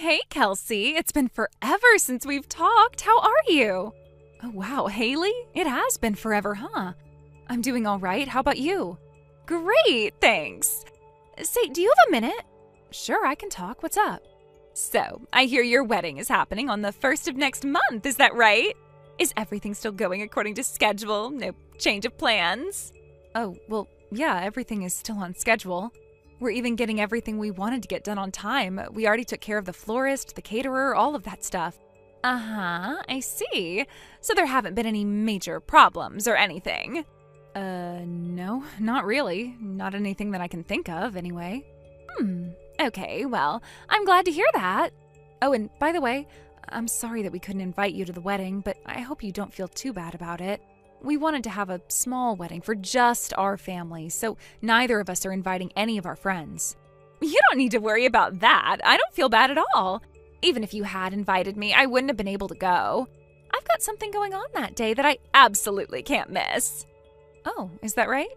Hey, Kelsey. It's been forever since we've talked. How are you? Oh, wow, Haley? It has been forever, huh? I'm doing all right. How about you? Great, thanks. Say, do you have a minute? Sure, I can talk. What's up? So, I hear your wedding is happening on the 1st of next month. Is that right? Is everything still going according to schedule? No change of plans? Oh, well, yeah, everything is still on schedule. We're even getting everything we wanted to get done on time. We already took care of the florist, the caterer, all of that stuff. Uh-huh, I see. So there haven't been any major problems or anything? No, not really. Not anything that I can think of, anyway. Okay, well, I'm glad to hear that. Oh, and by the way, I'm sorry that we couldn't invite you to the wedding, but I hope you don't feel too bad about it. We wanted to have a small wedding for just our family, so neither of us are inviting any of our friends. You don't need to worry about that. I don't feel bad at all. Even if you had invited me, I wouldn't have been able to go. I've got something going on that day that I absolutely can't miss. Oh, is that right?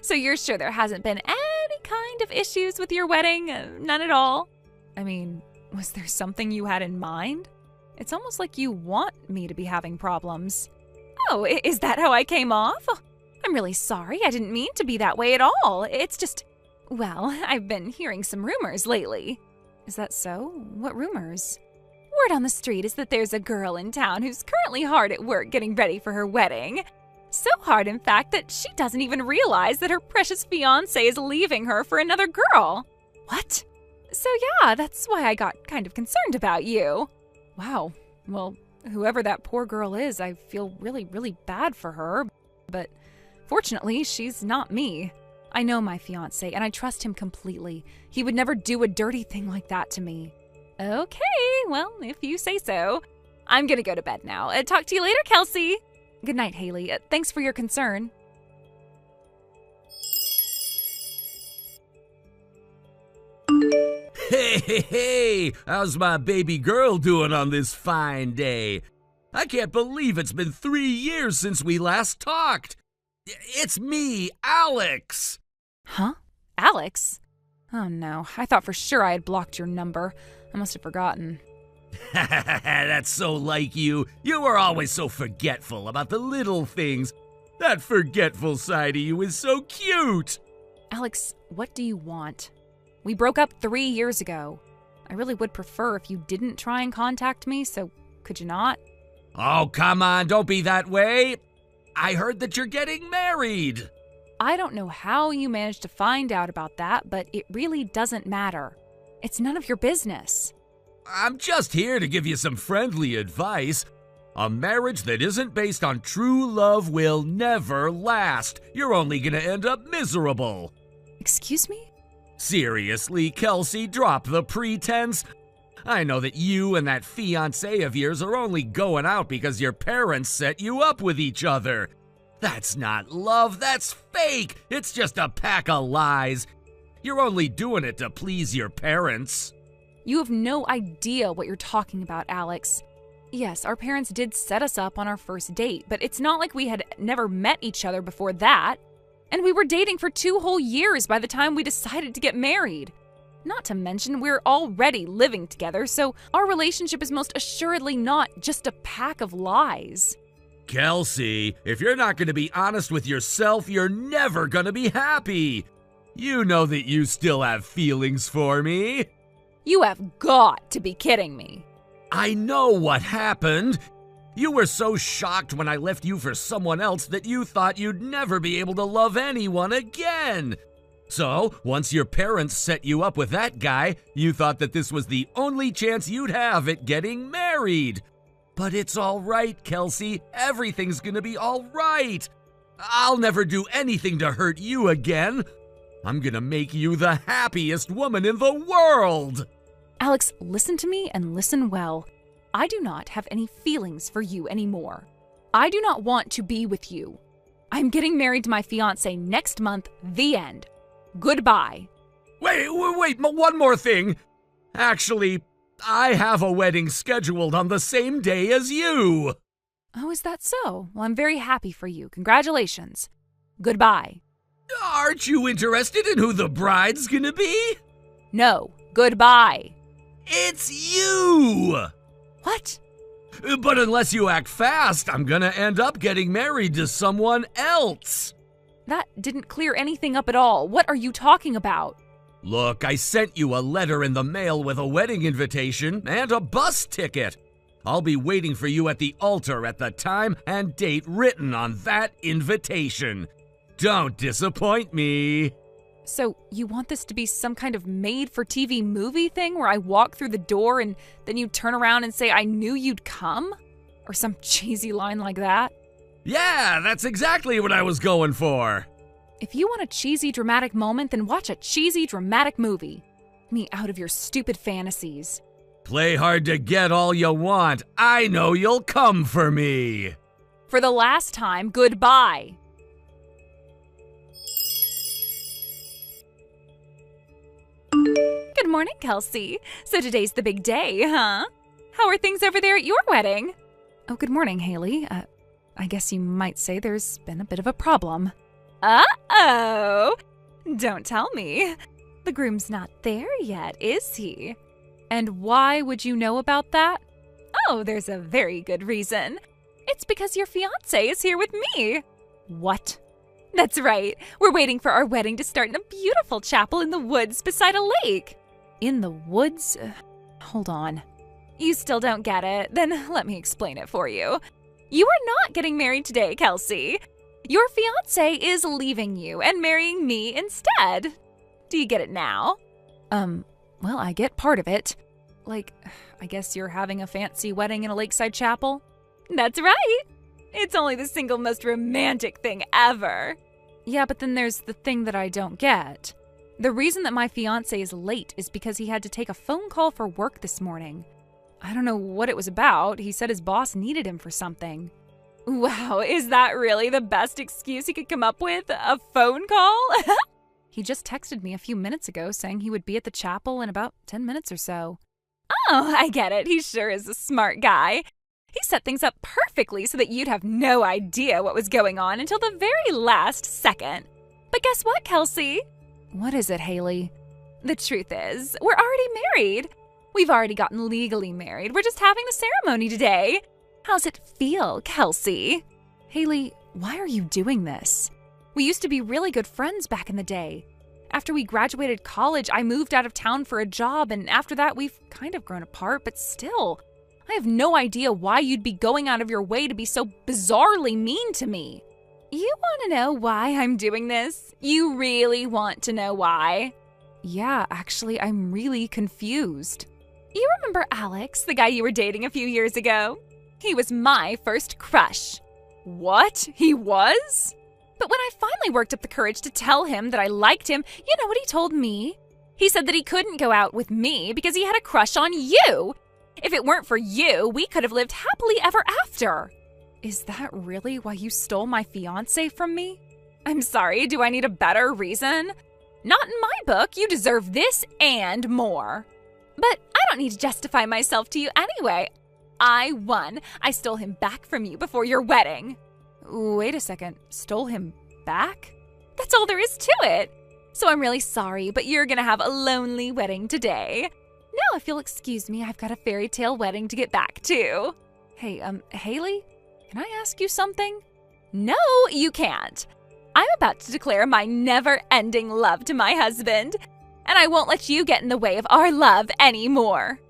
So you're sure there hasn't been any kind of issues with your wedding? None at all? I mean, was there something you had in mind? It's almost like you want me to be having problems. Oh, is that how I came off? Oh, I'm really sorry. I didn't mean to be that way at all. It's just, well, I've been hearing some rumors lately. Is that so? What rumors? Word on the street is that there's a girl in town who's currently hard at work getting ready for her wedding. So hard, in fact, that she doesn't even realize that her precious fiance is leaving her for another girl. What? So yeah, that's why I got kind of concerned about you. Wow. Well, whoever that poor girl is, I feel really, really bad for her. But fortunately, she's not me. I know my fiancé, and I trust him completely. He would never do a dirty thing like that to me. Okay, well, if you say so. I'm gonna go to bed now. Talk to you later, Kelsey. Good night, Haley. Thanks for your concern. Hey, how's my baby girl doing on this fine day? I can't believe it's been 3 years since we last talked. It's me, Alex. Huh? Alex? Oh no, I thought for sure I had blocked your number. I must have forgotten. That's so like you. You were always so forgetful about the little things. That forgetful side of you is so cute. Alex, what do you want? We broke up 3 years ago. I really would prefer if you didn't try and contact me, so could you not? Oh, come on, don't be that way. I heard that you're getting married. I don't know how you managed to find out about that, but it really doesn't matter. It's none of your business. I'm just here to give you some friendly advice. A marriage that isn't based on true love will never last. You're only gonna end up miserable. Excuse me? Seriously, Kelsey, drop the pretense. I know that you and that fiancé of yours are only going out because your parents set you up with each other. That's not love, that's fake. It's just a pack of lies. You're only doing it to please your parents. You have no idea what you're talking about, Alex. Yes, our parents did set us up on our first date, but it's not like we had never met each other before that. And we were dating for 2 whole years by the time we decided to get married. Not to mention, we're already living together, so our relationship is most assuredly not just a pack of lies. Kelsey, if you're not going to be honest with yourself, you're never going to be happy. You know that you still have feelings for me. You have got to be kidding me. I know what happened. You were so shocked when I left you for someone else that you thought you'd never be able to love anyone again. So, once your parents set you up with that guy, you thought that this was the only chance you'd have at getting married. But it's all right, Kelsey. Everything's gonna be all right. I'll never do anything to hurt you again. I'm gonna make you the happiest woman in the world. Alex, listen to me and listen well. I do not have any feelings for you anymore. I do not want to be with you. I'm getting married to my fiancé next month, the end. Goodbye. Wait, one more thing. Actually, I have a wedding scheduled on the same day as you. Oh, is that so? Well, I'm very happy for you. Congratulations. Goodbye. Aren't you interested in who the bride's gonna be? No, goodbye. It's you! What? But unless you act fast, I'm gonna end up getting married to someone else. That didn't clear anything up at all. What are you talking about? Look, I sent you a letter in the mail with a wedding invitation and a bus ticket. I'll be waiting for you at the altar at the time and date written on that invitation. Don't disappoint me. So you want this to be some kind of made-for-TV movie thing where I walk through the door and then you turn around and say, "I knew you'd come"? Or some cheesy line like that? Yeah, that's exactly what I was going for. If you want a cheesy, dramatic moment, then watch a cheesy, dramatic movie. Me out of your stupid fantasies. Play hard to get all you want. I know you'll come for me. For the last time, goodbye. Good morning, Kelsey. So today's the big day, huh? How are things over there at your wedding? Oh, good morning, Haley. I guess you might say there's been a bit of a problem. Uh-oh! Don't tell me. The groom's not there yet, is he? And why would you know about that? Oh, there's a very good reason. It's because your fiance is here with me. What? That's right. We're waiting for our wedding to start in a beautiful chapel in the woods beside a lake. In the woods? Hold on. You still don't get it? Then let me explain it for you. You are not getting married today, Kelsey. Your fiance is leaving you and marrying me instead. Do you get it now? Well, I get part of it. Like, I guess you're having a fancy wedding in a lakeside chapel? That's right. It's only the single most romantic thing ever. Yeah, but then there's the thing that I don't get. The reason that my fiance is late is because he had to take a phone call for work this morning. I don't know what it was about. He said his boss needed him for something. Wow, is that really the best excuse he could come up with? A phone call? He just texted me a few minutes ago saying he would be at the chapel in about 10 minutes or so. Oh, I get it. He sure is a smart guy. He set things up perfectly so that you'd have no idea what was going on until the very last second. But guess what, Kelsey? What is it, Haley? The truth is, we're already married. We've already gotten legally married. We're just having the ceremony today. How's it feel, Kelsey? Haley, why are you doing this? We used to be really good friends back in the day. After we graduated college, I moved out of town for a job, and after that, we've kind of grown apart, but still, I have no idea why you'd be going out of your way to be so bizarrely mean to me. You want to know why I'm doing this? You really want to know why? Yeah, actually, I'm really confused. You remember Alex, the guy you were dating a few years ago? He was my first crush. What? He was? But when I finally worked up the courage to tell him that I liked him, you know what he told me? He said that he couldn't go out with me because he had a crush on you. If it weren't for you, we could have lived happily ever after. Is that really why you stole my fiance from me? I'm sorry, do I need a better reason? Not in my book. You deserve this and more. But I don't need to justify myself to you anyway. I won. I stole him back from you before your wedding. Wait a second. Stole him back? That's all there is to it. So I'm really sorry, but you're gonna have a lonely wedding today. Now, if you'll excuse me, I've got a fairy tale wedding to get back to. Hey, Haley? Can I ask you something? No, you can't. I'm about to declare my never-ending love to my husband, and I won't let you get in the way of our love anymore.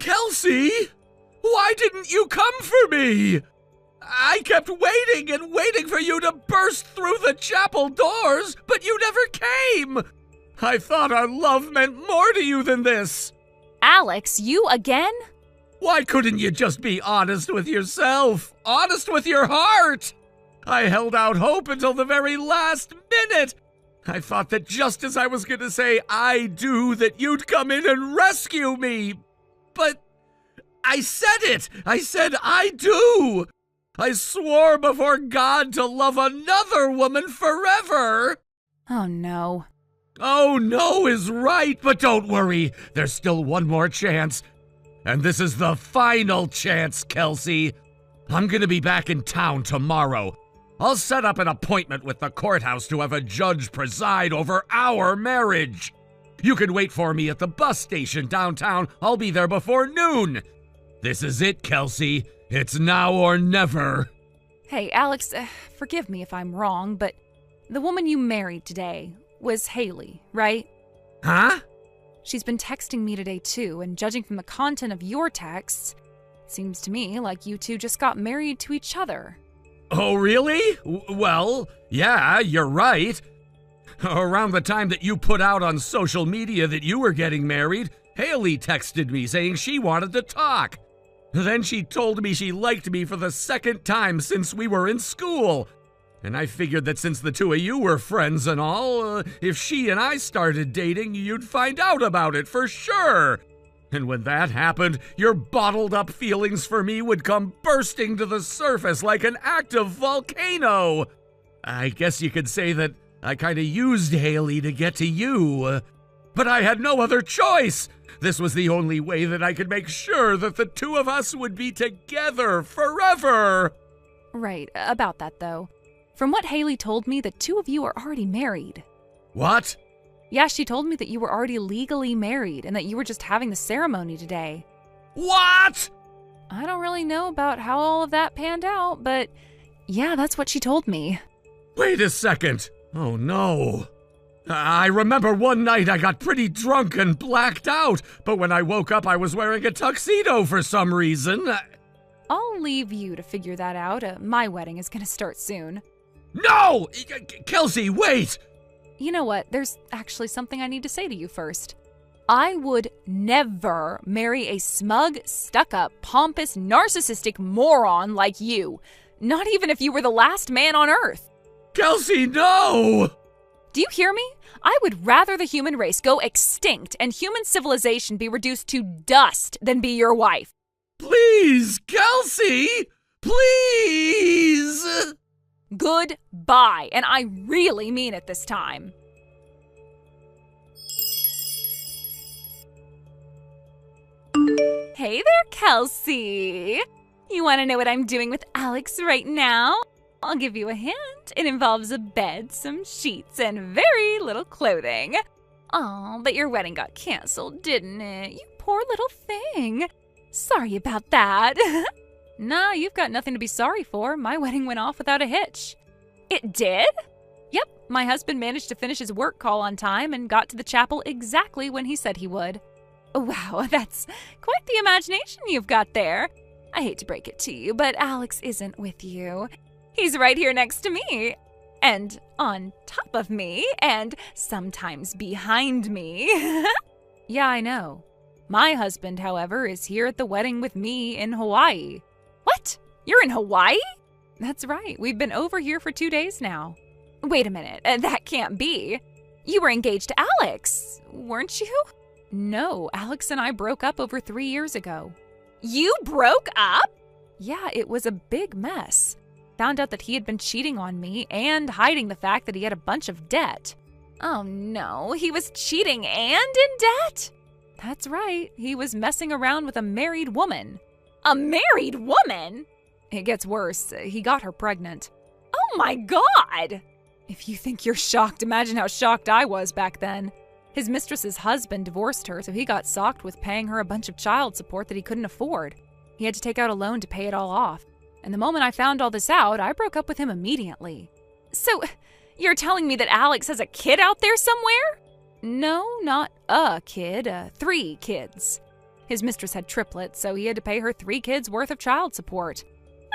Kelsey, why didn't you come for me? I kept waiting and waiting for you to burst through the chapel doors, but you never came. I thought our love meant more to you than this. Alex, you again? Why couldn't you just be honest with yourself? Honest with your heart? I held out hope until the very last minute. I thought that just as I was going to say I do, that you'd come in and rescue me. But I said it. I said I do. I swore before God to love another woman forever. Oh, no. Oh, no is right, but don't worry. There's still one more chance. And this is the final chance, Kelsey. I'm gonna be back in town tomorrow. I'll set up an appointment with the courthouse to have a judge preside over our marriage. You can wait for me at the bus station downtown. I'll be there before noon. This is it, Kelsey. It's now or never. Hey, Alex, forgive me if I'm wrong, but the woman you married today was Haley, right? Huh? She's been texting me today too, and judging from the content of your texts, it seems to me like you two just got married to each other. Oh, really? Well, yeah, you're right. Around the time that you put out on social media that you were getting married, Haley texted me saying she wanted to talk. Then she told me she liked me for the second time since we were in school. And I figured that since the two of you were friends and all, if she and I started dating, you'd find out about it for sure. And when that happened, your bottled up feelings for me would come bursting to the surface like an active volcano. I guess you could say that I kind of used Haley to get to you. But I had no other choice. This was the only way that I could make sure that the two of us would be together forever. Right, about that though. From what Haley told me, the two of you are already married. What? Yeah, she told me that you were already legally married and that you were just having the ceremony today. What? I don't really know about how all of that panned out, but yeah, that's what she told me. Wait a second. Oh no. I remember one night I got pretty drunk and blacked out, but when I woke up I was wearing a tuxedo for some reason. I'll leave you to figure that out. My wedding is gonna start soon. No! Kelsey, wait! You know what? There's actually something I need to say to you first. I would never marry a smug, stuck-up, pompous, narcissistic moron like you. Not even if you were the last man on Earth. Kelsey, no! Do you hear me? I would rather the human race go extinct and human civilization be reduced to dust than be your wife. Please, Kelsey! Please! Goodbye, and I really mean it this time. Hey there, Kelsey. You want to know what I'm doing with Alex right now? I'll give you a hint. It involves a bed, some sheets, and very little clothing. Aw, but your wedding got canceled, didn't it? You poor little thing. Sorry about that. Nah, you've got nothing to be sorry for. My wedding went off without a hitch. It did? Yep, my husband managed to finish his work call on time and got to the chapel exactly when he said he would. Wow, that's quite the imagination you've got there. I hate to break it to you, but Alex isn't with you. He's right here next to me, and on top of me, and sometimes behind me. Yeah, I know. My husband, however, is here at the wedding with me in Hawaii. What? You're in Hawaii? That's right. We've been over here for 2 days now. Wait a minute. That can't be. You were engaged to Alex, weren't you? No, Alex and I broke up over 3 years ago. You broke up? Yeah, it was a big mess. Found out that he had been cheating on me and hiding the fact that he had a bunch of debt. Oh no, he was cheating and in debt? That's right, he was messing around with a married woman. A married woman? It gets worse. He got her pregnant. Oh my God! If you think you're shocked, imagine how shocked I was back then. His mistress's husband divorced her, so he got socked with paying her a bunch of child support that he couldn't afford. He had to take out a loan to pay it all off. And the moment I found all this out, I broke up with him immediately. So, you're telling me that Alex has a kid out there somewhere? No, not a kid, 3 kids. His mistress had triplets, so he had to pay her 3 kids worth of child support.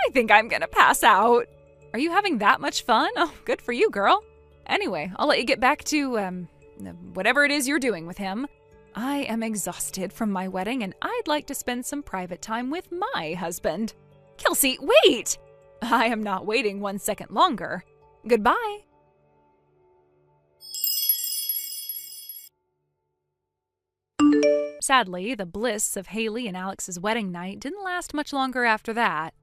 I think I'm gonna pass out. Are you having that much fun? Oh, good for you, girl. Anyway, I'll let you get back to, whatever it is you're doing with him. I am exhausted from my wedding, and I'd like to spend some private time with my husband. Kelsey, wait! I am not waiting 1 second longer. Goodbye. Sadly, the bliss of Haley and Alex's wedding night didn't last much longer after that.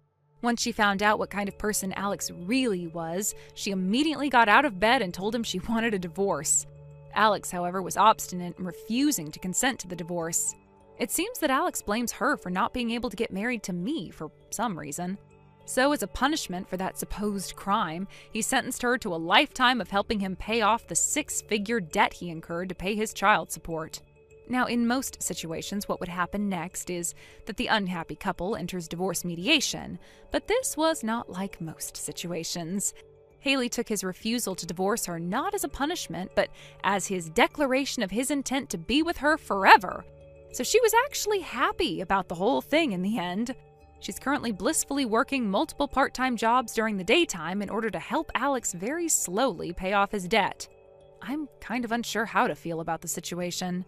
Once she found out what kind of person Alex really was, she immediately got out of bed and told him she wanted a divorce. Alex, however, was obstinate and refusing to consent to the divorce. It seems that Alex blames her for not being able to get married to me for some reason. So as a punishment for that supposed crime, he sentenced her to a lifetime of helping him pay off the six-figure debt he incurred to pay his child support. Now, in most situations, what would happen next is that the unhappy couple enters divorce mediation, but this was not like most situations. Haley took his refusal to divorce her not as a punishment, but as his declaration of his intent to be with her forever. So she was actually happy about the whole thing in the end. She's currently blissfully working multiple part-time jobs during the daytime in order to help Alex very slowly pay off his debt. I'm kind of unsure how to feel about the situation.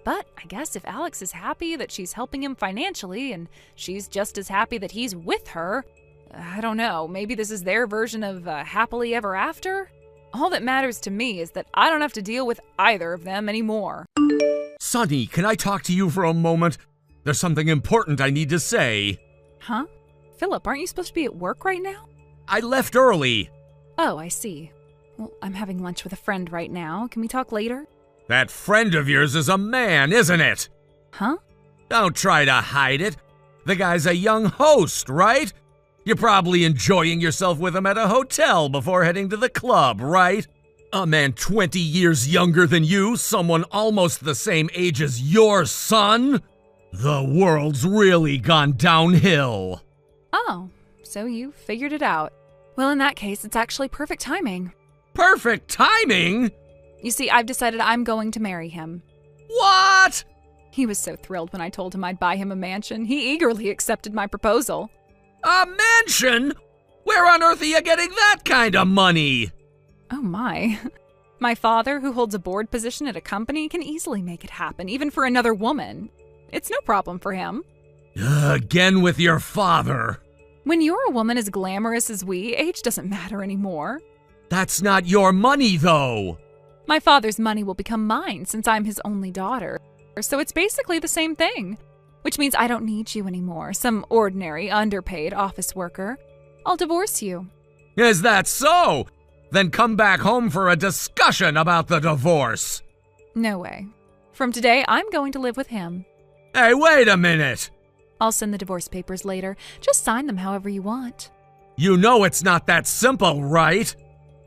But I guess if Alex is happy that she's helping him financially and she's just as happy that he's with her, I don't know, maybe this is their version of happily ever after? All that matters to me is that I don't have to deal with either of them anymore. Sonny, can I talk to you for a moment? There's something important I need to say. Huh? Philip, aren't you supposed to be at work right now? I left early. Oh, I see. Well, I'm having lunch with a friend right now. Can we talk later? That friend of yours is a man, isn't it? Huh? Don't try to hide it. The guy's a young host, right? You're probably enjoying yourself with him at a hotel before heading to the club, right? A man 20 years younger than you, someone almost the same age as your son? The world's really gone downhill. Oh, so you figured it out. Well, in that case, it's actually perfect timing. Perfect timing? You see, I've decided I'm going to marry him. What? He was so thrilled when I told him I'd buy him a mansion. He eagerly accepted my proposal. A mansion? Where on earth are you getting that kind of money? Oh my. My father, who holds a board position at a company, can easily make it happen, even for another woman. It's no problem for him. Again with your father. When you're a woman as glamorous as we, age doesn't matter anymore. That's not your money, though. My father's money will become mine since I'm his only daughter. So it's basically the same thing. Which means I don't need you anymore, some ordinary, underpaid office worker. I'll divorce you. Is that so? Then come back home for a discussion about the divorce. No way. From today, I'm going to live with him. Hey, wait a minute. I'll send the divorce papers later. Just sign them however you want. You know it's not that simple, right?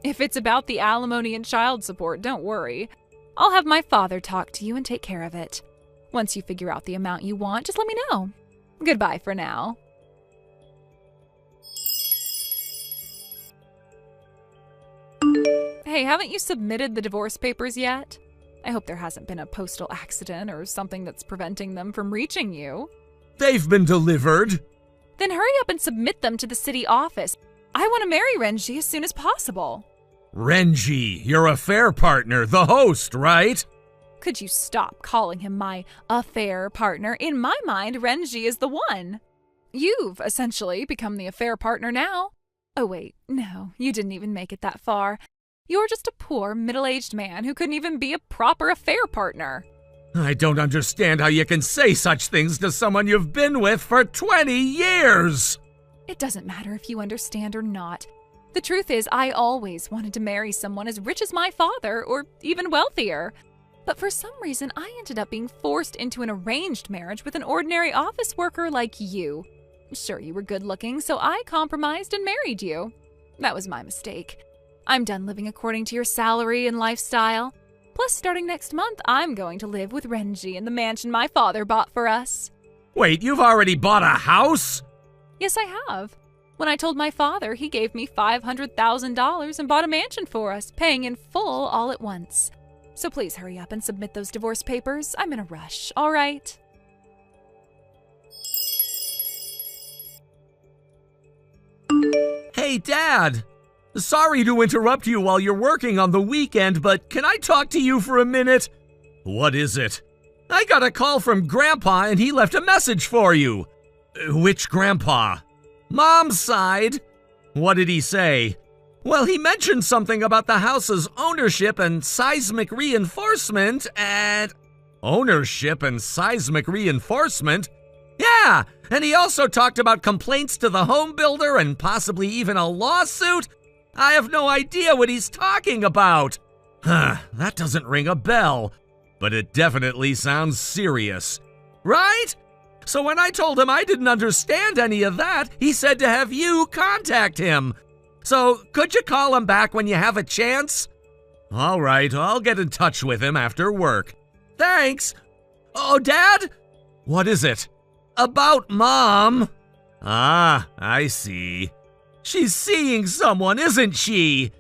If it's about the alimony and child support, don't worry. I'll have my father talk to you and take care of it. Once you figure out the amount you want, just let me know. Goodbye for now. Hey, haven't you submitted the divorce papers yet? I hope there hasn't been a postal accident or something that's preventing them from reaching you. They've been delivered. Then hurry up and submit them to the city office. I want to marry Renji as soon as possible. Renji, your affair partner, the host, right? Could you stop calling him my affair partner? In my mind, Renji is the one. You've essentially become the affair partner now. Oh wait, no, you didn't even make it that far. You're just a poor, middle-aged man who couldn't even be a proper affair partner. I don't understand how you can say such things to someone you've been with for 20 years. It doesn't matter if you understand or not. The truth is, I always wanted to marry someone as rich as my father, or even wealthier. But for some reason, I ended up being forced into an arranged marriage with an ordinary office worker like you. Sure, you were good-looking, so I compromised and married you. That was my mistake. I'm done living according to your salary and lifestyle. Plus, starting next month, I'm going to live with Renji in the mansion my father bought for us. Wait, you've already bought a house? Yes, I have. When I told my father, he gave me $500,000 and bought a mansion for us, paying in full all at once. So please hurry up and submit those divorce papers. I'm in a rush, all right? Hey, Dad. Sorry to interrupt you while you're working on the weekend, but can I talk to you for a minute? What is it? I got a call from Grandpa and he left a message for you. Which Grandpa? Mom's side. What did he say? Well, he mentioned something about the house's ownership and seismic reinforcement and... Ownership and seismic reinforcement? Yeah, and he also talked about complaints to the home builder and possibly even a lawsuit. I have no idea what he's talking about. That doesn't ring a bell, but it definitely sounds serious. Right? So when I told him I didn't understand any of that, he said to have you contact him. So could you call him back when you have a chance? All right, I'll get in touch with him after work. Thanks. Oh, Dad? What is it? About Mom. Ah, I see. She's seeing someone, isn't she?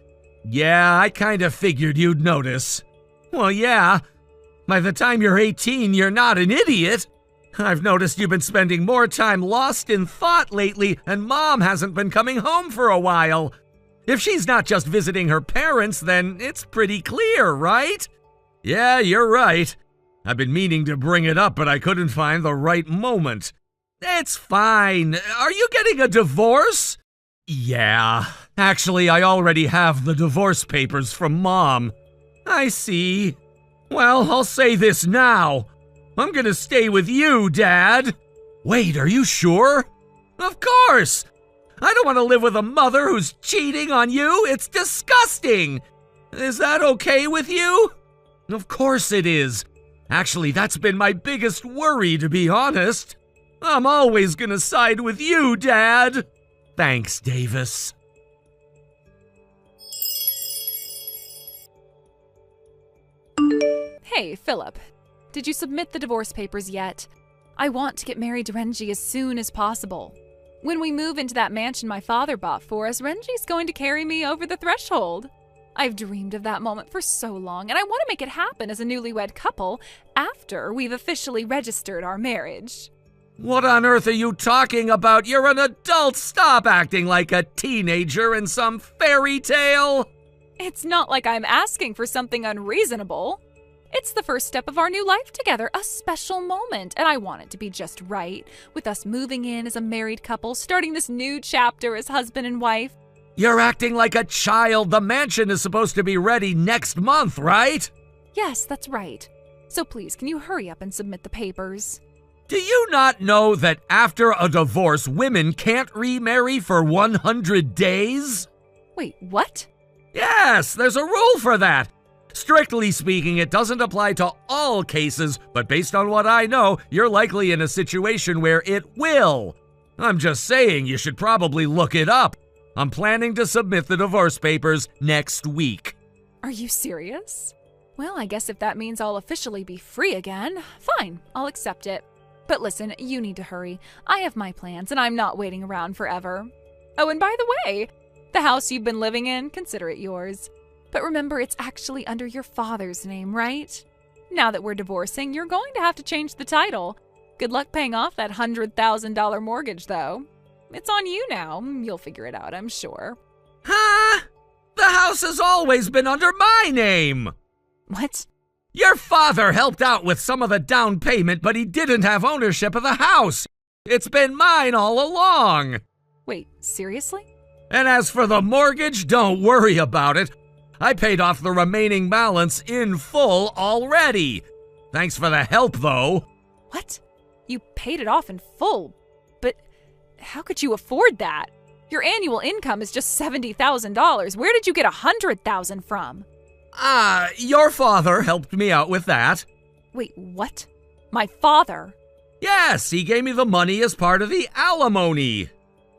Yeah, I kind of figured you'd notice. Well, yeah. By the time you're 18, you're not an idiot. I've noticed you've been spending more time lost in thought lately, and Mom hasn't been coming home for a while. If she's not just visiting her parents, then it's pretty clear, right? Yeah, you're right. I've been meaning to bring it up, but I couldn't find the right moment. It's fine. Are you getting a divorce? Yeah. Actually, I already have the divorce papers from Mom. I see. Well, I'll say this now. I'm gonna stay with you, Dad. Wait, are you sure? Of course! I don't want to live with a mother who's cheating on you. It's disgusting. Is that okay with you? Of course it is. Actually, that's been my biggest worry, to be honest. I'm always gonna side with you, Dad. Thanks, Davis. Hey, Philip. Did you submit the divorce papers yet? I want to get married to Renji as soon as possible. When we move into that mansion my father bought for us, Renji's going to carry me over the threshold. I've dreamed of that moment for so long, and I want to make it happen as a newlywed couple after we've officially registered our marriage. What on earth are you talking about? You're an adult. Stop acting like a teenager in some fairy tale. It's not like I'm asking for something unreasonable. It's the first step of our new life together, a special moment, and I want it to be just right, with us moving in as a married couple, starting this new chapter as husband and wife. You're acting like a child. The mansion is supposed to be ready next month, right? Yes, that's right. So please, can you hurry up and submit the papers? Do you not know that after a divorce, women can't remarry for 100 days? Wait, what? Yes, there's a rule for that. Strictly speaking, it doesn't apply to all cases, but based on what I know, you're likely in a situation where it will. I'm just saying you should probably look it up. I'm planning to submit the divorce papers next week. Are you serious? Well, I guess if that means I'll officially be free again, fine, I'll accept it. But listen, you need to hurry. I have my plans, and I'm not waiting around forever. Oh, and by the way, the house you've been living in, consider it yours. But remember, it's actually under your father's name, right? Now that we're divorcing, you're going to have to change the title. Good luck paying off that $100,000 mortgage, though. It's on you now. You'll figure it out, I'm sure. Huh? The house has always been under my name. What? Your father helped out with some of the down payment, but he didn't have ownership of the house. It's been mine all along. Wait, seriously? And as for the mortgage, don't worry about it. I paid off the remaining balance in full already. Thanks for the help, though. What? You paid it off in full? But how could you afford that? Your annual income is just $70,000. Where did you get $100,000 from? Your father helped me out with that. Wait, what? My father? Yes, he gave me the money as part of the alimony.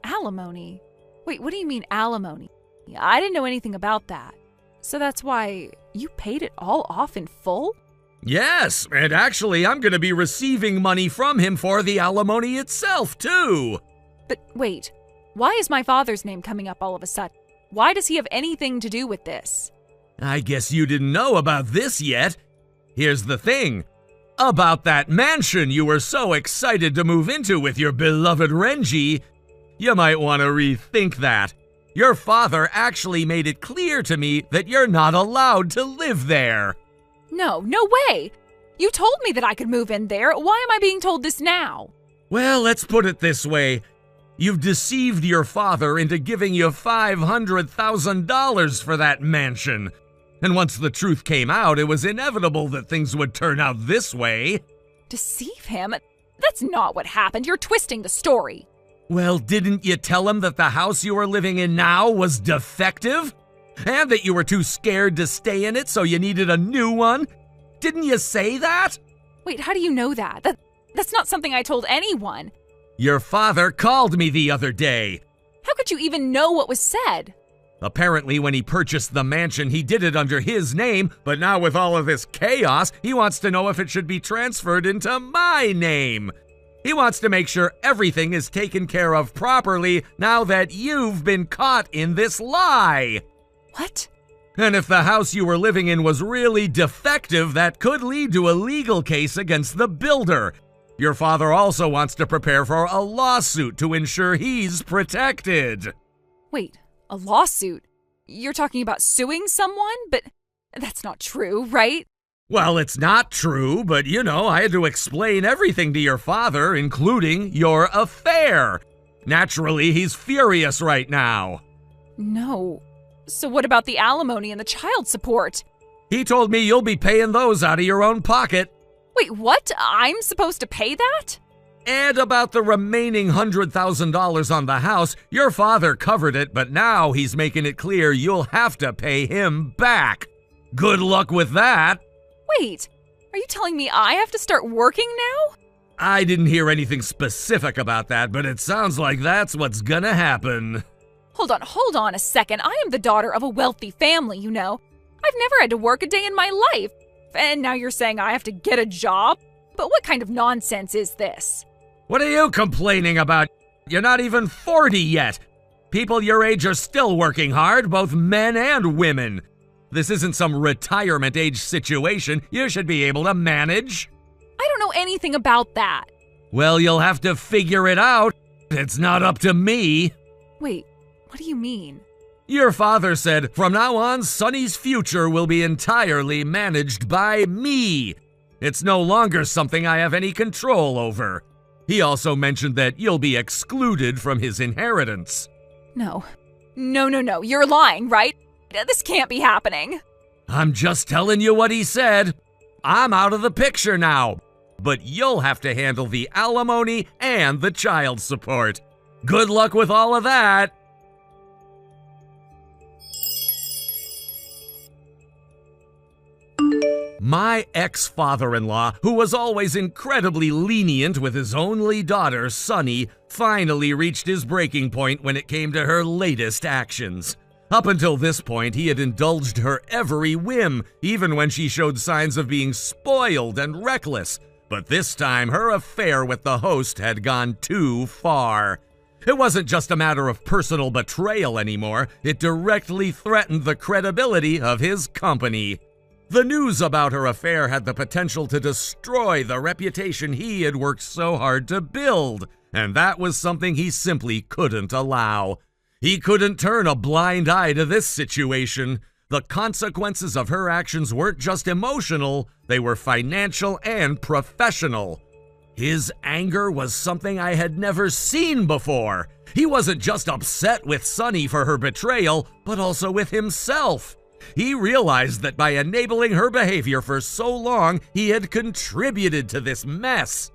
Alimony? Wait, what do you mean alimony? I didn't know anything about that. So that's why you paid it all off in full? Yes, and actually I'm going to be receiving money from him for the alimony itself, too. But wait, why is my father's name coming up all of a sudden? Why does he have anything to do with this? I guess you didn't know about this yet. Here's the thing. About that mansion you were so excited to move into with your beloved Renji, you might want to rethink that. Your father actually made it clear to me that you're not allowed to live there. No way! You told me that I could move in there. Why am I being told this now? Well, let's put it this way. You've deceived your father into giving you $500,000 for that mansion. And once the truth came out, it was inevitable that things would turn out this way. Deceive him? That's not what happened. You're twisting the story. Well, didn't you tell him that the house you were living in now was defective? And that you were too scared to stay in it, so you needed a new one? Didn't you say that? Wait, how do you know that? That's not something I told anyone. Your father called me the other day. How could you even know what was said? Apparently, when he purchased the mansion, he did it under his name, but now with all of this chaos, he wants to know if it should be transferred into my name. He wants to make sure everything is taken care of properly now that you've been caught in this lie. What? And if the house you were living in was really defective, that could lead to a legal case against the builder. Your father also wants to prepare for a lawsuit to ensure he's protected. Wait, a lawsuit? You're talking about suing someone? But that's not true, right? Well, it's not true, but I had to explain everything to your father, including your affair. Naturally, he's furious right now. No. So what about the alimony and the child support? He told me you'll be paying those out of your own pocket. Wait, what? I'm supposed to pay that? And about the remaining $100,000 on the house, your father covered it, but now he's making it clear you'll have to pay him back. Good luck with that. Wait, are you telling me I have to start working now? I didn't hear anything specific about that, but it sounds like that's what's gonna happen. Hold on a second. I am the daughter of a wealthy family, I've never had to work a day in my life. And now you're saying I have to get a job? But what kind of nonsense is this? What are you complaining about? You're not even 40 yet. People your age are still working hard, both men and women. This isn't some retirement age situation. You should be able to manage. I don't know anything about that. Well, you'll have to figure it out. It's not up to me. Wait, what do you mean? Your father said, from now on, Sonny's future will be entirely managed by me. It's no longer something I have any control over. He also mentioned that you'll be excluded from his inheritance. No. You're lying, right? This can't be happening. I'm just telling you what he said. I'm out of the picture now. But you'll have to handle the alimony and the child support. Good luck with all of that. My ex-father-in-law, who was always incredibly lenient with his only daughter, Sonny, finally reached his breaking point when it came to her latest actions. Up until this point, he had indulged her every whim, even when she showed signs of being spoiled and reckless. But this time, her affair with the host had gone too far. It wasn't just a matter of personal betrayal anymore, it directly threatened the credibility of his company. The news about her affair had the potential to destroy the reputation he had worked so hard to build, and that was something he simply couldn't allow. He couldn't turn a blind eye to this situation. The consequences of her actions weren't just emotional, they were financial and professional. His anger was something I had never seen before. He wasn't just upset with Sonny for her betrayal, but also with himself. He realized that by enabling her behavior for so long, he had contributed to this mess.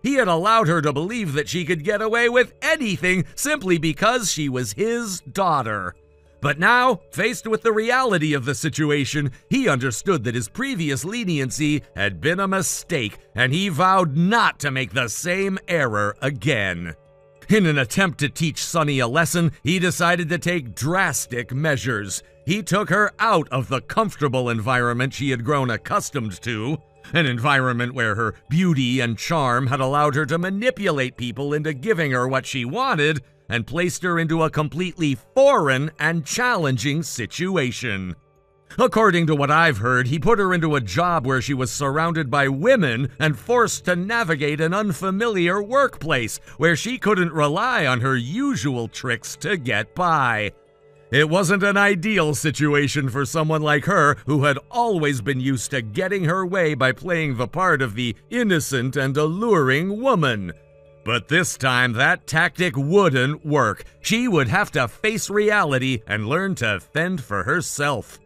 He had allowed her to believe that she could get away with anything simply because she was his daughter. But now, faced with the reality of the situation, he understood that his previous leniency had been a mistake, and he vowed not to make the same error again. In an attempt to teach Sonny a lesson, he decided to take drastic measures. He took her out of the comfortable environment she had grown accustomed to, an environment where her beauty and charm had allowed her to manipulate people into giving her what she wanted, and placed her into a completely foreign and challenging situation. According to what I've heard, he put her into a job where she was surrounded by women and forced to navigate an unfamiliar workplace where she couldn't rely on her usual tricks to get by. It wasn't an ideal situation for someone like her who had always been used to getting her way by playing the part of the innocent and alluring woman. But this time, that tactic wouldn't work. She would have to face reality and learn to fend for herself.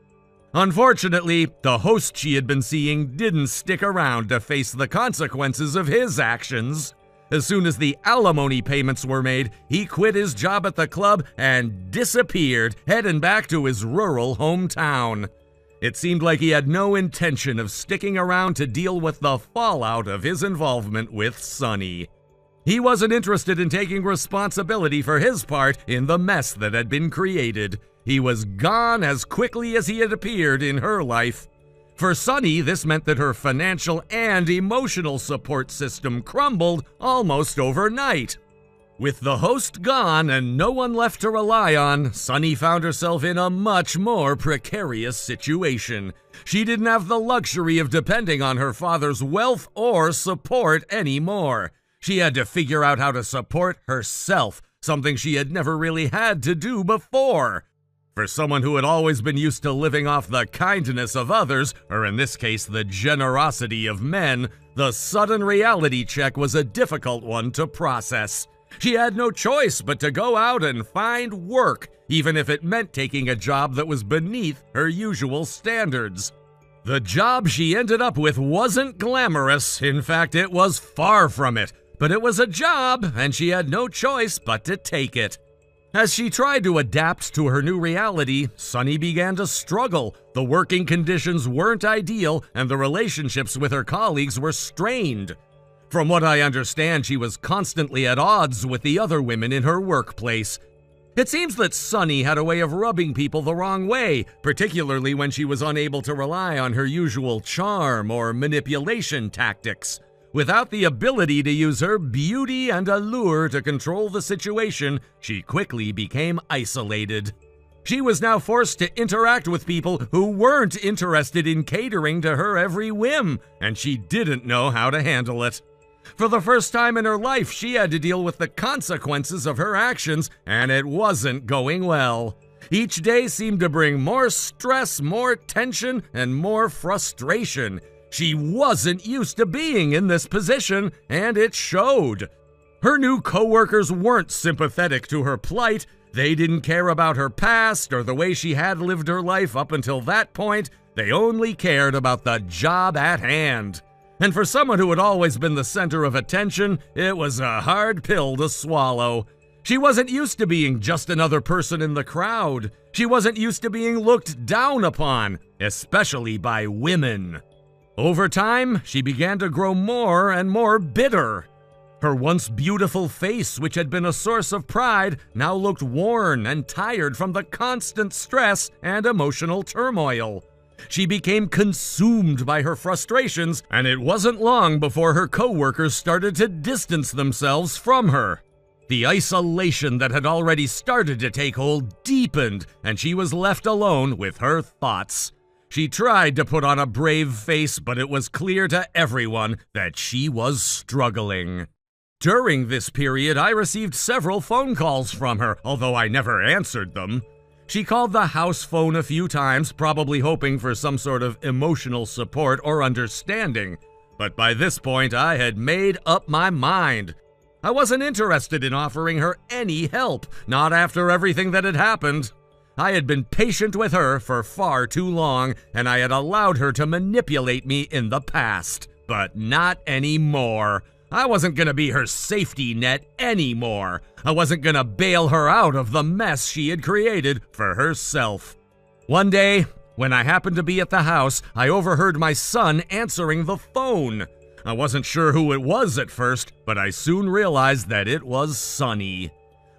Unfortunately, the host she had been seeing didn't stick around to face the consequences of his actions. As soon as the alimony payments were made, he quit his job at the club and disappeared, heading back to his rural hometown. It seemed like he had no intention of sticking around to deal with the fallout of his involvement with Sunny. He wasn't interested in taking responsibility for his part in the mess that had been created. He was gone as quickly as he had appeared in her life. For Sunny, this meant that her financial and emotional support system crumbled almost overnight. With the host gone and no one left to rely on, Sunny found herself in a much more precarious situation. She didn't have the luxury of depending on her father's wealth or support anymore. She had to figure out how to support herself, something she had never really had to do before. For someone who had always been used to living off the kindness of others, or in this case the generosity of men, the sudden reality check was a difficult one to process. She had no choice but to go out and find work, even if it meant taking a job that was beneath her usual standards. The job she ended up with wasn't glamorous. In fact, it was far from it. But it was a job, and she had no choice but to take it. As she tried to adapt to her new reality, Sunny began to struggle. The working conditions weren't ideal, and the relationships with her colleagues were strained. From what I understand, she was constantly at odds with the other women in her workplace. It seems that Sunny had a way of rubbing people the wrong way, particularly when she was unable to rely on her usual charm or manipulation tactics. Without the ability to use her beauty and allure to control the situation, she quickly became isolated. She was now forced to interact with people who weren't interested in catering to her every whim, and she didn't know how to handle it. For the first time in her life, she had to deal with the consequences of her actions, and it wasn't going well. Each day seemed to bring more stress, more tension, and more frustration. She wasn't used to being in this position, and it showed. Her new coworkers weren't sympathetic to her plight. They didn't care about her past or the way she had lived her life up until that point. They only cared about the job at hand. And for someone who had always been the center of attention, it was a hard pill to swallow. She wasn't used to being just another person in the crowd. She wasn't used to being looked down upon, especially by women. Over time, she began to grow more and more bitter. Her once beautiful face, which had been a source of pride, now looked worn and tired from the constant stress and emotional turmoil. She became consumed by her frustrations, and it wasn't long before her coworkers started to distance themselves from her. The isolation that had already started to take hold deepened, and she was left alone with her thoughts. She tried to put on a brave face, but it was clear to everyone that she was struggling. During this period, I received several phone calls from her, although I never answered them. She called the house phone a few times, probably hoping for some sort of emotional support or understanding. But by this point, I had made up my mind. I wasn't interested in offering her any help, not after everything that had happened. I had been patient with her for far too long, and I had allowed her to manipulate me in the past. But not anymore. I wasn't gonna be her safety net anymore. I wasn't gonna bail her out of the mess she had created for herself. One day, when I happened to be at the house, I overheard my son answering the phone. I wasn't sure who it was at first, but I soon realized that it was Sunny.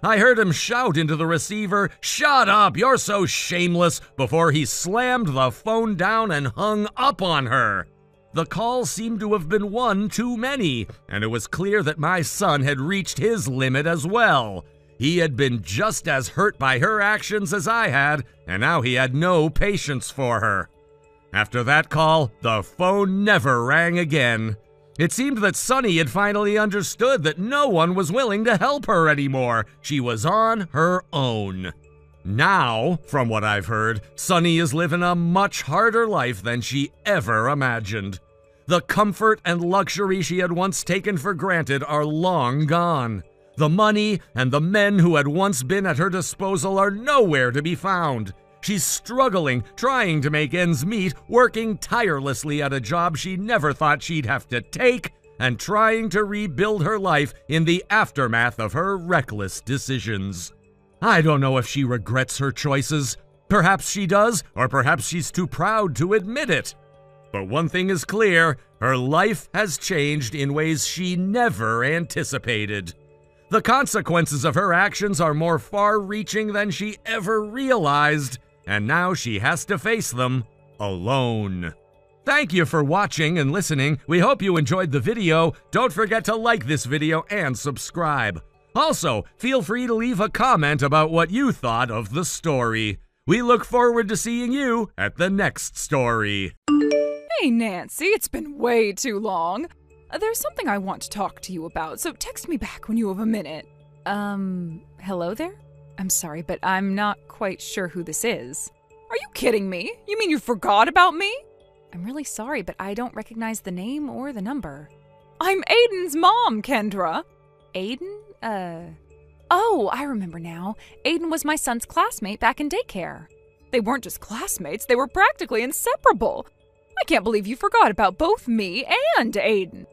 I heard him shout into the receiver, "Shut up, you're so shameless," before he slammed the phone down and hung up on her. The call seemed to have been one too many, and it was clear that my son had reached his limit as well. He had been just as hurt by her actions as I had, and now he had no patience for her. After that call, the phone never rang again. It seemed that Sunny had finally understood that no one was willing to help her anymore. She was on her own. Now, from what I've heard, Sunny is living a much harder life than she ever imagined. The comfort and luxury she had once taken for granted are long gone. The money and the men who had once been at her disposal are nowhere to be found. She's struggling, trying to make ends meet, working tirelessly at a job she never thought she'd have to take, and trying to rebuild her life in the aftermath of her reckless decisions. I don't know if she regrets her choices. Perhaps she does, or perhaps she's too proud to admit it. But one thing is clear, her life has changed in ways she never anticipated. The consequences of her actions are more far-reaching than she ever realized, and now she has to face them alone. Thank you for watching and listening. We hope you enjoyed the video. Don't forget to like this video and subscribe. Also, feel free to leave a comment about what you thought of the story. We look forward to seeing you at the next story. Hey, Nancy, it's been way too long. There's something I want to talk to you about, so text me back when you have a minute. Hello there? I'm sorry, but I'm not quite sure who this is. Are you kidding me? You mean you forgot about me? I'm really sorry, but I don't recognize the name or the number. I'm Aiden's mom, Kendra. Aiden? Oh, I remember now. Aiden was my son's classmate back in daycare. They weren't just classmates, they were practically inseparable. I can't believe you forgot about both me and Aiden.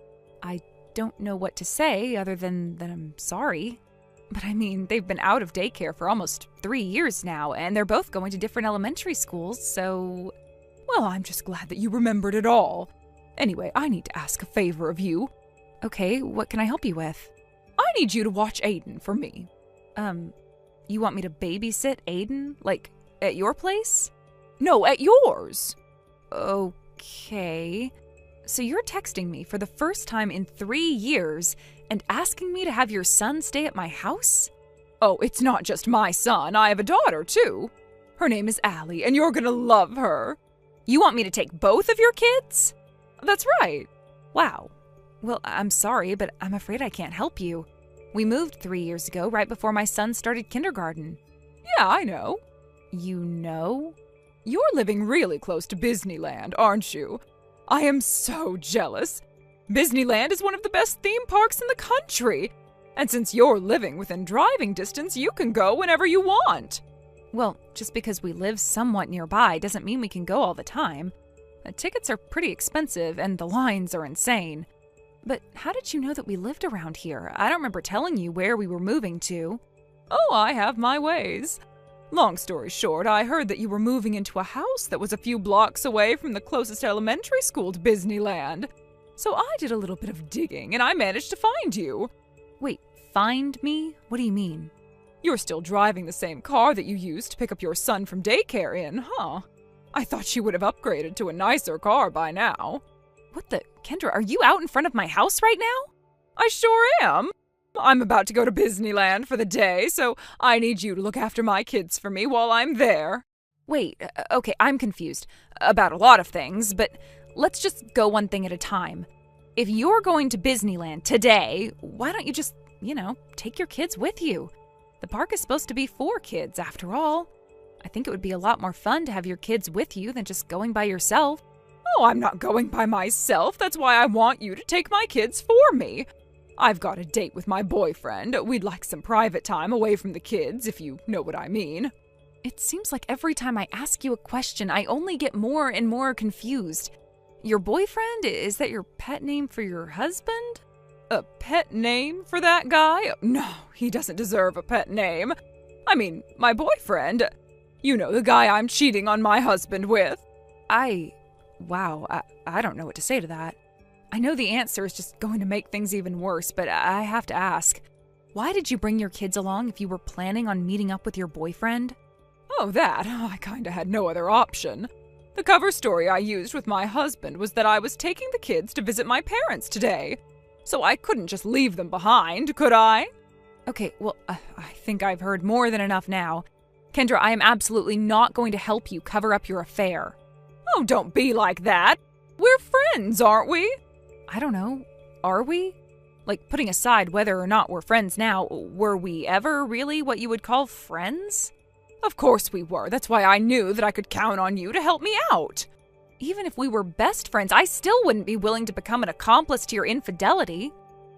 I don't know what to say other than that I'm sorry. But I mean, they've been out of daycare for almost 3 years now, and they're both going to different elementary schools, so... Well, I'm just glad that you remembered it all. Anyway, I need to ask a favor of you. Okay, what can I help you with? I need you to watch Aiden for me. You want me to babysit Aiden? Like, at your place? No, at yours. Okay. So you're texting me for the first time in 3 years and asking me to have your son stay at my house? Oh, it's not just my son. I have a daughter, too. Her name is Allie, and you're gonna love her. You want me to take both of your kids? That's right. Wow. Well, I'm sorry, but I'm afraid I can't help you. We moved 3 years ago, right before my son started kindergarten. Yeah, I know. You know? You're living really close to Disneyland, aren't you? I am so jealous. Disneyland is one of the best theme parks in the country. And since you're living within driving distance, you can go whenever you want. Well, just because we live somewhat nearby doesn't mean we can go all the time. The tickets are pretty expensive and the lines are insane. But how did you know that we lived around here? I don't remember telling you where we were moving to. Oh, I have my ways. Long story short, I heard that you were moving into a house that was a few blocks away from the closest elementary school to Disneyland. So I did a little bit of digging and I managed to find you. Wait, find me? What do you mean? You're still driving the same car that you used to pick up your son from daycare in, huh? I thought you would have upgraded to a nicer car by now. What the? Kendra, are you out in front of my house right now? I sure am. I'm about to go to Disneyland for the day, so I need you to look after my kids for me while I'm there. Wait, okay, I'm confused about a lot of things, but let's just go one thing at a time. If you're going to Disneyland today, why don't you just, take your kids with you? The park is supposed to be for kids, after all. I think it would be a lot more fun to have your kids with you than just going by yourself. Oh, I'm not going by myself. That's why I want you to take my kids for me. I've got a date with my boyfriend. We'd like some private time away from the kids, if you know what I mean. It seems like every time I ask you a question, I only get more and more confused. Your boyfriend? Is that your pet name for your husband? A pet name for that guy? No, he doesn't deserve a pet name. I mean, my boyfriend. You know, the guy I'm cheating on my husband with. Wow, I don't know what to say to that. I know the answer is just going to make things even worse, but I have to ask. Why did you bring your kids along if you were planning on meeting up with your boyfriend? Oh, I kinda had no other option. The cover story I used with my husband was that I was taking the kids to visit my parents today. So I couldn't just leave them behind, could I? Okay, well, I think I've heard more than enough now. Kendra, I am absolutely not going to help you cover up your affair. Oh, don't be like that. We're friends, aren't we? I don't know. Are we? Like, putting aside whether or not we're friends now, were we ever really what you would call friends? Of course we were. That's why I knew that I could count on you to help me out. Even if we were best friends, I still wouldn't be willing to become an accomplice to your infidelity.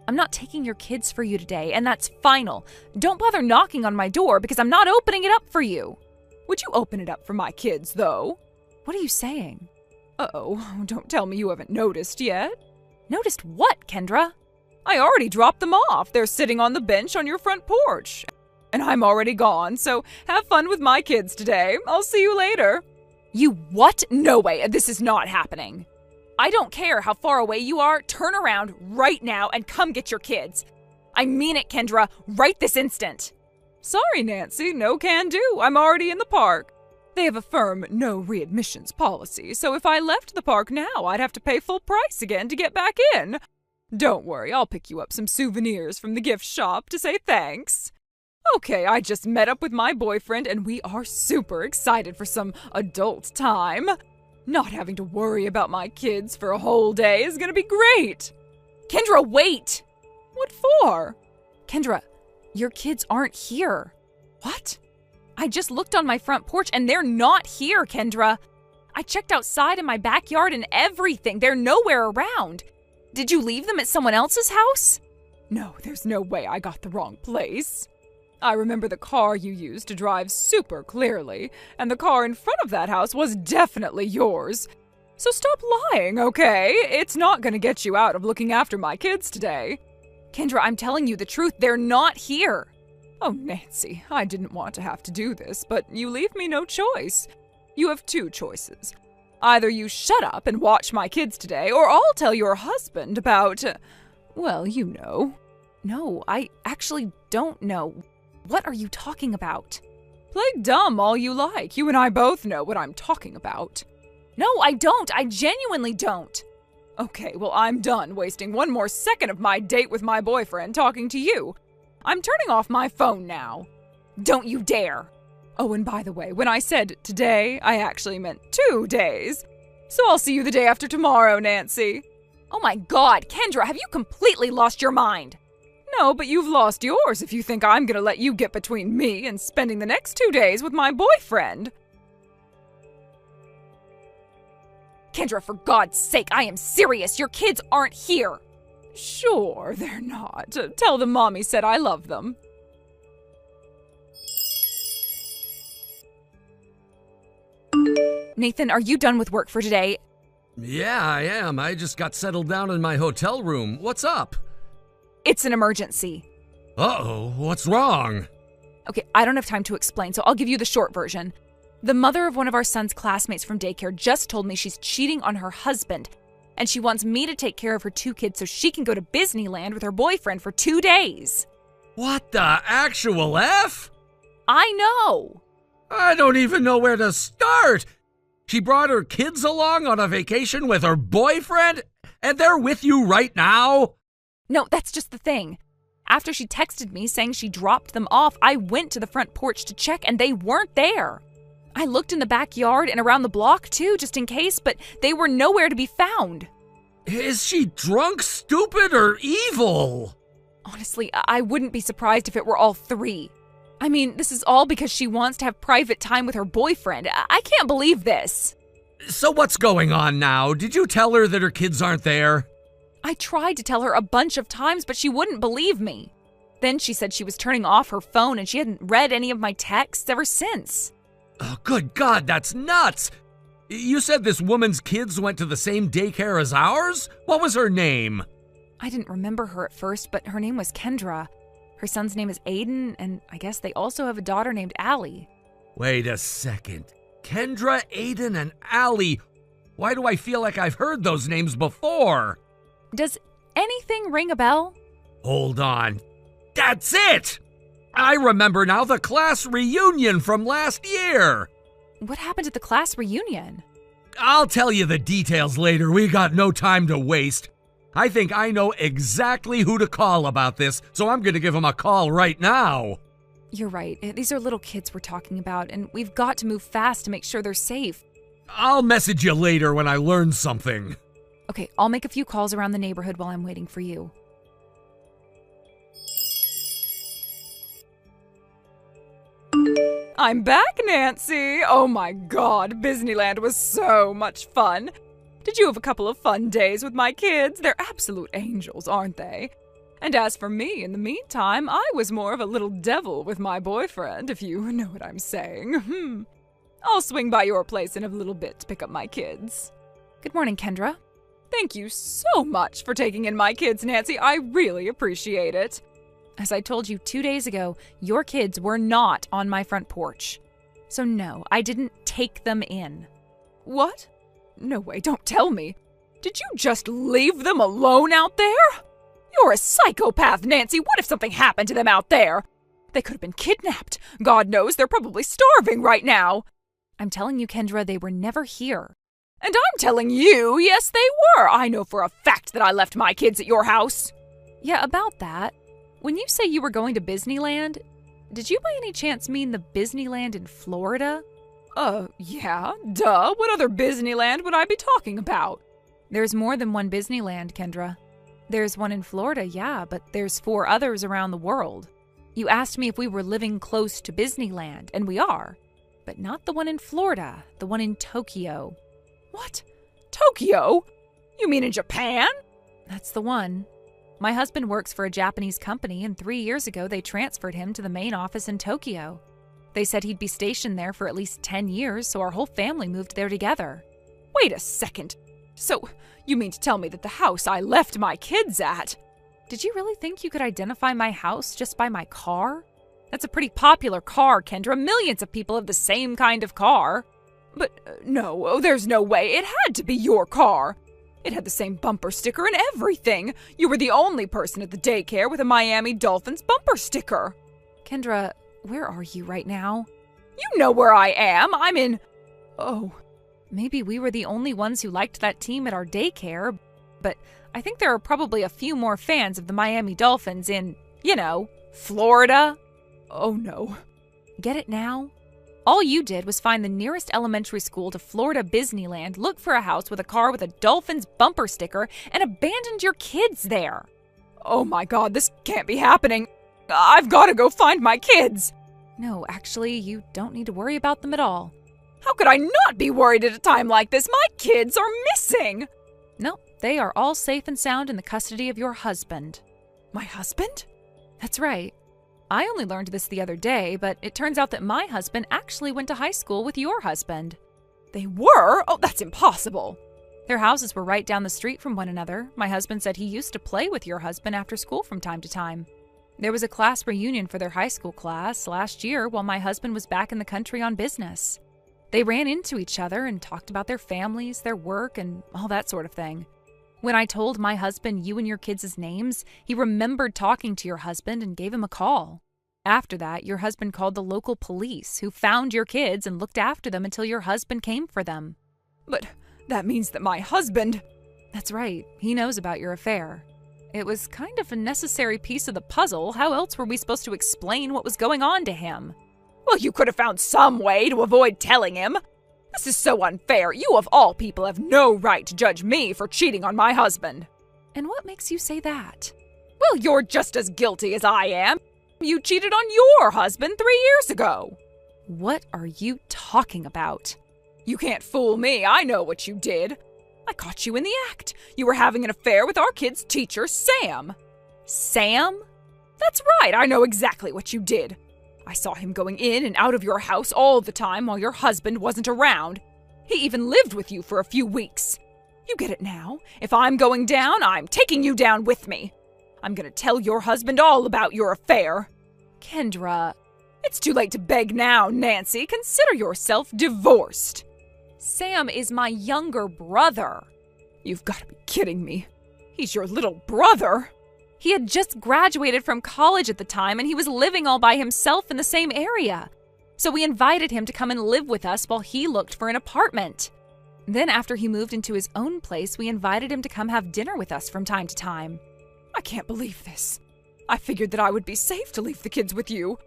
I'm not taking your kids for you today, and that's final. Don't bother knocking on my door because I'm not opening it up for you. Would you open it up for my kids, though? What are you saying? Uh-oh, don't tell me you haven't noticed yet. Noticed what, Kendra? I already dropped them off. They're sitting on the bench on your front porch. and I'm already gone, so have fun with my kids today. I'll see you later. You what? No way, this is not happening. I don't care how far away you are, turn around right now and come get your kids. I mean it, Kendra, right this instant. Sorry, Nancy, no can do. I'm already in the park. They have a firm no readmissions policy, so if I left the park now, I'd have to pay full price again to get back in. Don't worry, I'll pick you up some souvenirs from the gift shop to say thanks. Okay, I just met up with my boyfriend and we are super excited for some adult time. Not having to worry about my kids for a whole day is gonna be great. Kendra, wait! What for? Kendra, your kids aren't here. What? I just looked on my front porch and they're not here, Kendra. I checked outside in my backyard and everything. They're nowhere around. Did you leave them at someone else's house? No, there's no way I got the wrong place. I remember the car you used to drive super clearly, and the car in front of that house was definitely yours. So stop lying, okay? It's not gonna get you out of looking after my kids today. Kendra, I'm telling you the truth, they're not here. Oh, Nancy, I didn't want to have to do this, but you leave me no choice. You have two choices. Either you shut up and watch my kids today, or I'll tell your husband about, well, you know. No, I actually don't know. What are you talking about? Play dumb all you like. You and I both know what I'm talking about. No, I don't. I genuinely don't. Okay, well, I'm done wasting one more second of my date with my boyfriend talking to you. I'm turning off my phone now. Don't you dare. Oh, and by the way, when I said today, I actually meant 2 days. So I'll see you the day after tomorrow, Nancy. Oh my God, Kendra, have you completely lost your mind? No, but you've lost yours if you think I'm gonna let you get between me and spending the next 2 days with my boyfriend. Kendra, for God's sake, I am serious. Your kids aren't here. Sure, they're not. Tell them Mommy said I love them. Nathan, are you done with work for today? Yeah, I am. I just got settled down in my hotel room. What's up? It's an emergency. Uh-oh, what's wrong? Okay, I don't have time to explain, so I'll give you the short version. The mother of one of our son's classmates from daycare just told me she's cheating on her husband, and she wants me to take care of her 2 kids so she can go to Disneyland with her boyfriend for 2 days. What the actual F? I know. I don't even know where to start. She brought her kids along on a vacation with her boyfriend, and they're with you right now? No, that's just the thing. After she texted me saying she dropped them off, I went to the front porch to check and they weren't there. I looked in the backyard and around the block too, just in case, but they were nowhere to be found. Is she drunk, stupid, or evil? Honestly, I wouldn't be surprised if it were all 3. I mean, this is all because she wants to have private time with her boyfriend. I can't believe this. So what's going on now? Did you tell her that her kids aren't there? I tried to tell her a bunch of times, but she wouldn't believe me. Then she said she was turning off her phone and she hadn't read any of my texts ever since. Oh, good God, that's nuts! You said this woman's kids went to the same daycare as ours? What was her name? I didn't remember her at first, but her name was Kendra. Her son's name is Aiden, and I guess they also have a daughter named Allie. Wait a second. Kendra, Aiden, and Allie. Why do I feel like I've heard those names before? Does anything ring a bell? Hold on. That's it! I remember now, the class reunion from last year. What happened at the class reunion? I'll tell you the details later. We got no time to waste. I think I know exactly who to call about this, so I'm going to give him a call right now. You're right. These are little kids we're talking about, and we've got to move fast to make sure they're safe. I'll message you later when I learn something. Okay, I'll make a few calls around the neighborhood while I'm waiting for you. I'm back, Nancy! Oh my God, Disneyland was so much fun! Did you have a couple of fun days with my kids? They're absolute angels, aren't they? And as for me, in the meantime, I was more of a little devil with my boyfriend, if you know what I'm saying. I'll swing by your place in a little bit to pick up my kids. Good morning, Kendra. Thank you so much for taking in my kids, Nancy. I really appreciate it. As I told you 2 days ago, your kids were not on my front porch. So no, I didn't take them in. What? No way, don't tell me. Did you just leave them alone out there? You're a psychopath, Nancy. What if something happened to them out there? They could have been kidnapped. God knows they're probably starving right now. I'm telling you, Kendra, they were never here. And I'm telling you, yes, they were. I know for a fact that I left my kids at your house. Yeah, about that. When you say you were going to Disneyland, did you by any chance mean the Disneyland in Florida? Yeah, duh. What other Disneyland would I be talking about? There's more than one Disneyland, Kendra. There's one in Florida, yeah, but there's 4 others around the world. You asked me if we were living close to Disneyland, and we are. But not the one in Florida, the one in Tokyo. What? Tokyo? You mean in Japan? That's the one. My husband works for a Japanese company, and 3 years ago they transferred him to the main office in Tokyo. They said he'd be stationed there for at least 10 years, so our whole family moved there together. Wait a second. So, you mean to tell me that the house I left my kids at... Did you really think you could identify my house just by my car? That's a pretty popular car, Kendra. Millions of people have the same kind of car. But no, there's no way. It had to be your car. It had the same bumper sticker and everything. You were the only person at the daycare with a Miami Dolphins bumper sticker. Kendra, where are you right now? You know where I am. I'm in... Oh. Maybe we were the only ones who liked that team at our daycare, but I think there are probably a few more fans of the Miami Dolphins in, Florida. Oh no. Get it now? All you did was find the nearest elementary school to Florida Disneyland, look for a house with a car with a Dolphins bumper sticker, and abandoned your kids there. Oh my God, this can't be happening. I've got to go find my kids. No, actually, you don't need to worry about them at all. How could I not be worried at a time like this? My kids are missing. No, they are all safe and sound in the custody of your husband. My husband? That's right. I only learned this the other day, but it turns out that my husband actually went to high school with your husband. They were? Oh, that's impossible. Their houses were right down the street from one another. My husband said he used to play with your husband after school from time to time. There was a class reunion for their high school class last year while my husband was back in the country on business. They ran into each other and talked about their families, their work, and all that sort of thing. When I told my husband you and your kids' names, he remembered talking to your husband and gave him a call. After that, your husband called the local police, who found your kids and looked after them until your husband came for them. But that means that my husband... That's right. He knows about your affair. It was kind of a necessary piece of the puzzle. How else were we supposed to explain what was going on to him? Well, you could have found some way to avoid telling him. This is so unfair. You of all people have no right to judge me for cheating on my husband. And what makes you say that? Well, you're just as guilty as I am. You cheated on your husband 3 years ago. What are you talking about? You can't fool me. I know what you did. I caught you in the act. You were having an affair with our kid's teacher, Sam. Sam? That's right. I know exactly what you did. I saw him going in and out of your house all the time while your husband wasn't around. He even lived with you for a few weeks. You get it now. If I'm going down, I'm taking you down with me. I'm going to tell your husband all about your affair. Kendra. It's too late to beg now, Nancy. Consider yourself divorced. Sam is my younger brother. You've got to be kidding me. He's your little brother. He had just graduated from college at the time, and he was living all by himself in the same area. So we invited him to come and live with us while he looked for an apartment. Then after he moved into his own place, we invited him to come have dinner with us from time to time. I can't believe this. I figured that I would be safe to leave the kids with you.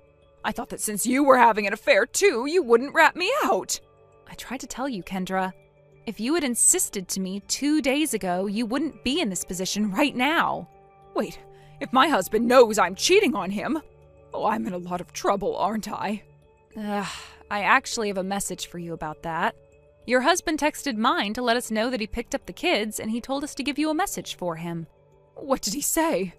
I thought that since you were having an affair too, you wouldn't rat me out. I tried to tell you, Kendra. If you had insisted to me 2 days ago, you wouldn't be in this position right now. Wait, if my husband knows I'm cheating on him, I'm in a lot of trouble, aren't I? I actually have a message for you about that. Your husband texted mine to let us know that he picked up the kids, and he told us to give you a message for him. What did he say?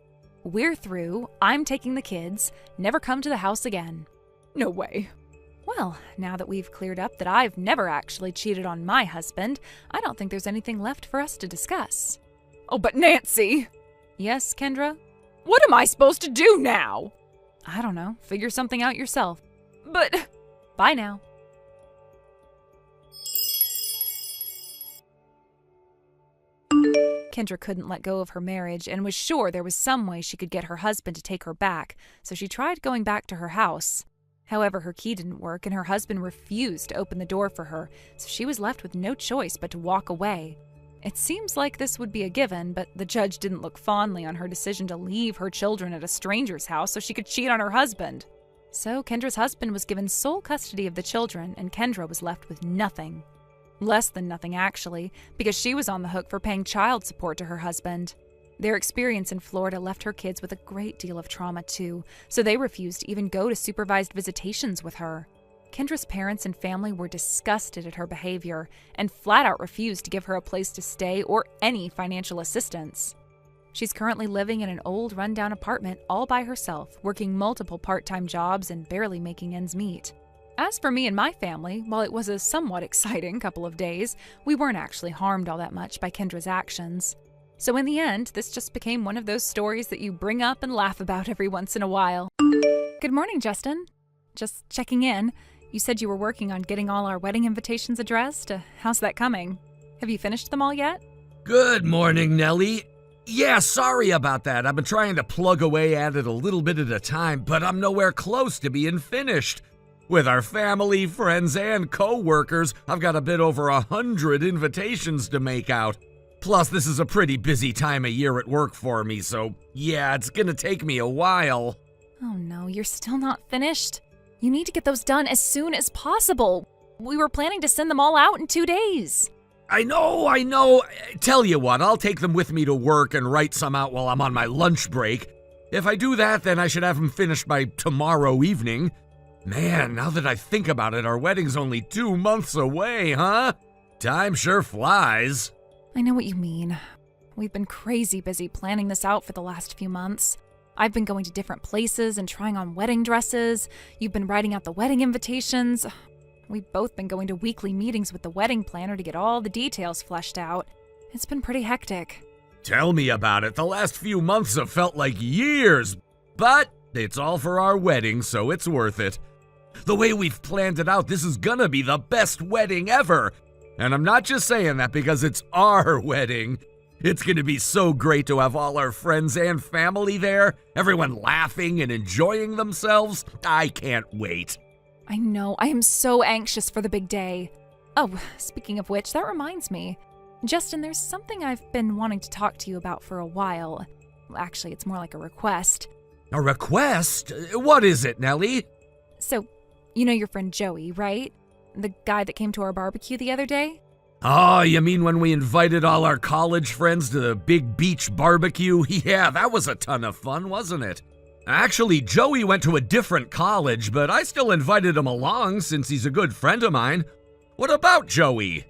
We're through. I'm taking the kids. Never come to the house again. No way. Well, now that we've cleared up that I've never actually cheated on my husband, I don't think there's anything left for us to discuss. Oh, but Nancy! Yes, Kendra? What am I supposed to do now? I don't know. Figure something out yourself. But Bye now. Kendra couldn't let go of her marriage and was sure there was some way she could get her husband to take her back, so she tried going back to her house. However, her key didn't work and her husband refused to open the door for her, so she was left with no choice but to walk away. It seems like this would be a given, but the judge didn't look fondly on her decision to leave her children at a stranger's house so she could cheat on her husband. So Kendra's husband was given sole custody of the children, and Kendra was left with nothing. Less than nothing, actually, because she was on the hook for paying child support to her husband. Their experience in Florida left her kids with a great deal of trauma, too, so they refused to even go to supervised visitations with her. Kendra's parents and family were disgusted at her behavior and flat out refused to give her a place to stay or any financial assistance. She's currently living in an old, rundown apartment all by herself, working multiple part-time jobs and barely making ends meet. As for me and my family, while it was a somewhat exciting couple of days, we weren't actually harmed all that much by Kendra's actions. So in the end, this just became one of those stories that you bring up and laugh about every once in a while. Good morning, Justin. Just checking in. You said you were working on getting all our wedding invitations addressed. How's that coming? Have you finished them all yet? Good morning, Nellie. Yeah, sorry about that. I've been trying to plug away at it a little bit at a time, but I'm nowhere close to being finished. With our family, friends, and co-workers, I've got a bit over 100 invitations to make out. Plus, this is a pretty busy time of year at work for me, so yeah, it's gonna take me a while. Oh no, you're still not finished? You need to get those done as soon as possible. We were planning to send them all out in 2 days. I know. Tell you what, I'll take them with me to work and write some out while I'm on my lunch break. If I do that, then I should have them finished by tomorrow evening. Man, now that I think about it, our wedding's only 2 months away, huh? Time sure flies. I know what you mean. We've been crazy busy planning this out for the last few months. I've been going to different places and trying on wedding dresses. You've been writing out the wedding invitations. We've both been going to weekly meetings with the wedding planner to get all the details fleshed out. It's been pretty hectic. Tell me about it. The last few months have felt like years. But it's all for our wedding, so it's worth it. The way we've planned it out, this is gonna be the best wedding ever. And I'm not just saying that because it's our wedding. It's gonna be so great to have all our friends and family there, everyone laughing and enjoying themselves. I can't wait. I know, I am so anxious for the big day. Oh, speaking of which, that reminds me. Justin, there's something I've been wanting to talk to you about for a while. Actually, it's more like a request. A request? What is it, Nellie? So, you know your friend Joey, right? The guy that came to our barbecue the other day? Oh, you mean when we invited all our college friends to the big beach barbecue? Yeah, that was a ton of fun, wasn't it? Actually, Joey went to a different college, but I still invited him along since he's a good friend of mine. What about Joey?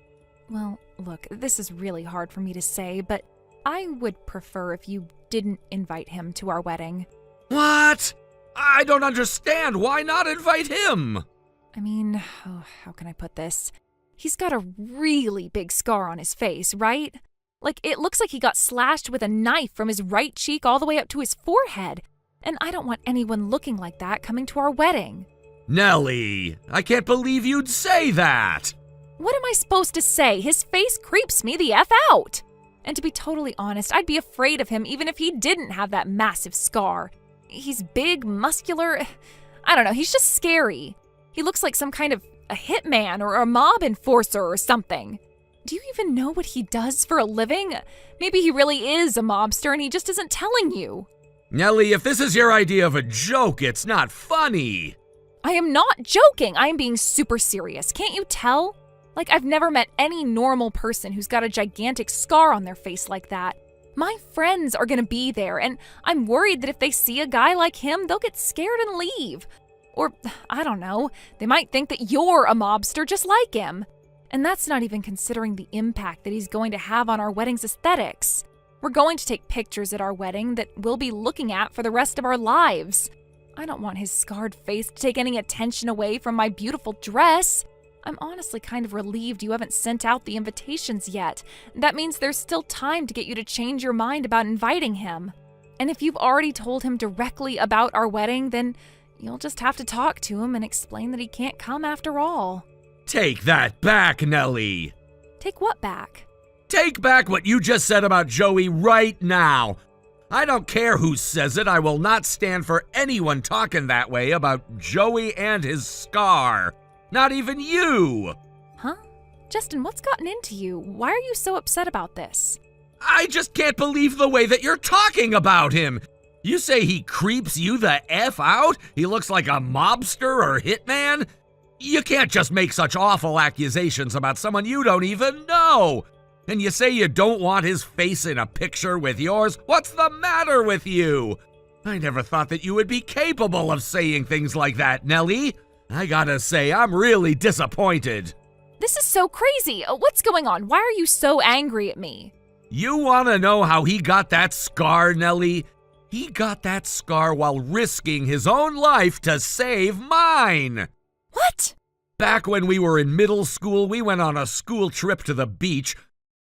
Well, look, this is really hard for me to say, but I would prefer if you didn't invite him to our wedding. What? I don't understand. Why not invite him? I mean, how can I put this? He's got a really big scar on his face, right? Like, it looks like he got slashed with a knife from his right cheek all the way up to his forehead. And I don't want anyone looking like that coming to our wedding. Nellie, I can't believe you'd say that. What am I supposed to say? His face creeps me the F out. And to be totally honest, I'd be afraid of him even if he didn't have that massive scar. He's big, muscular. I don't know, he's just scary. He looks like some kind of a hitman or a mob enforcer or something. Do you even know what he does for a living? Maybe he really is a mobster and he just isn't telling you. Nellie, if this is your idea of a joke, it's not funny. I am not joking. I am being super serious. Can't you tell? Like, I've never met any normal person who's got a gigantic scar on their face like that. My friends are gonna be there, and I'm worried that if they see a guy like him, they'll get scared and leave. Or, I don't know, they might think that you're a mobster just like him. And that's not even considering the impact that he's going to have on our wedding's aesthetics. We're going to take pictures at our wedding that we'll be looking at for the rest of our lives. I don't want his scarred face to take any attention away from my beautiful dress. I'm honestly kind of relieved you haven't sent out the invitations yet. That means there's still time to get you to change your mind about inviting him. And if you've already told him directly about our wedding, then you'll just have to talk to him and explain that he can't come after all. Take that back, Nellie. Take what back? Take back what you just said about Joey right now. I don't care who says it. I will not stand for anyone talking that way about Joey and his scar. Not even you. Huh? Justin, what's gotten into you? Why are you so upset about this? I just can't believe the way that you're talking about him. You say he creeps you the F out? He looks like a mobster or hitman? You can't just make such awful accusations about someone you don't even know. And you say you don't want his face in a picture with yours? What's the matter with you? I never thought that you would be capable of saying things like that, Nellie. I gotta say, I'm really disappointed. This is so crazy. What's going on? Why are you so angry at me? You wanna know how he got that scar, Nellie? He got that scar while risking his own life to save mine. What? Back when we were in middle school, we went on a school trip to the beach.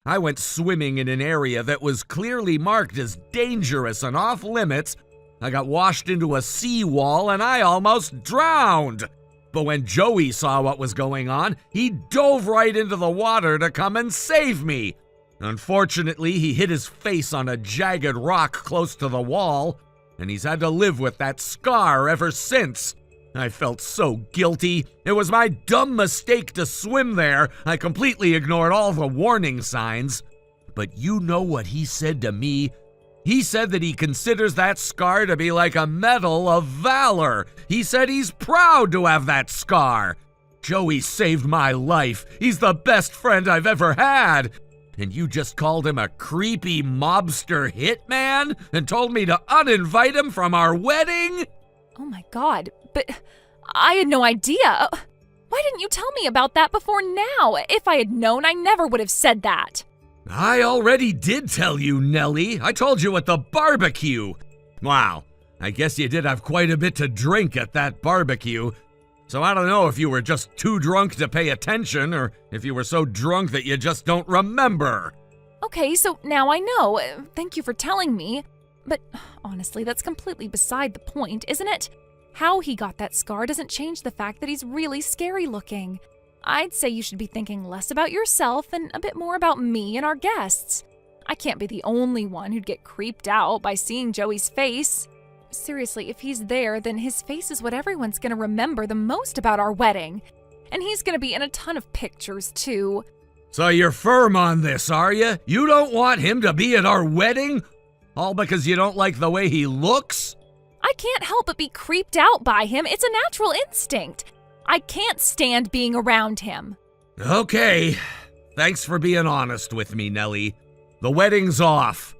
I went swimming in an area that was clearly marked as dangerous and off limits. I got washed into a seawall and I almost drowned. But when Joey saw what was going on, he dove right into the water to come and save me. Unfortunately, he hit his face on a jagged rock close to the wall, and he's had to live with that scar ever since. I felt so guilty. It was my dumb mistake to swim there. I completely ignored all the warning signs. But you know what he said to me? He said that he considers that scar to be like a medal of valor. He said he's proud to have that scar. Joey saved my life. He's the best friend I've ever had. And you just called him a creepy mobster hitman and told me to uninvite him from our wedding? Oh my God, but I had no idea. Why didn't you tell me about that before now? If I had known, I never would have said that. I already did tell you, Nellie. I told you at the barbecue. Wow, I guess you did have quite a bit to drink at that barbecue. So I don't know if you were just too drunk to pay attention or if you were so drunk that you just don't remember. Okay, so now I know. Thank you for telling me. But honestly, that's completely beside the point, isn't it? How he got that scar doesn't change the fact that he's really scary looking. I'd say you should be thinking less about yourself and a bit more about me and our guests. I can't be the only one who'd get creeped out by seeing Joey's face. Seriously, if he's there, then his face is what everyone's gonna remember the most about our wedding. And he's gonna be in a ton of pictures, too. So you're firm on this, are you? You don't want him to be at our wedding? All because you don't like the way he looks? I can't help but be creeped out by him. It's a natural instinct. I can't stand being around him. Okay. Thanks for being honest with me, Nellie. The wedding's off.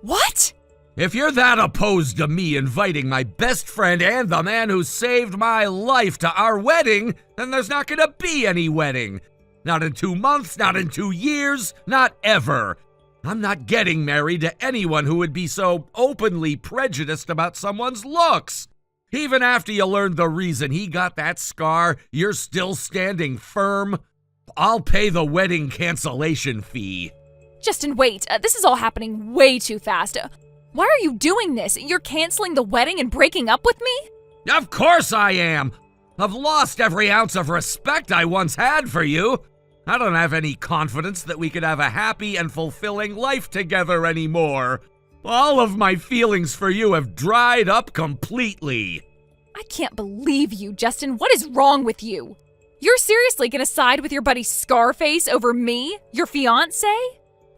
What? If you're that opposed to me inviting my best friend and the man who saved my life to our wedding, then there's not gonna be any wedding. Not in 2 months, not in 2 years, not ever. I'm not getting married to anyone who would be so openly prejudiced about someone's looks. Even after you learned the reason he got that scar, you're still standing firm. I'll pay the wedding cancellation fee. Justin, wait. This is all happening way too fast. Why are you doing this? You're canceling the wedding and breaking up with me? Of course I am. I've lost every ounce of respect I once had for you. I don't have any confidence that we could have a happy and fulfilling life together anymore. All of my feelings for you have dried up completely. I can't believe you, Justin. What is wrong with you? You're seriously gonna side with your buddy Scarface over me, your fiance?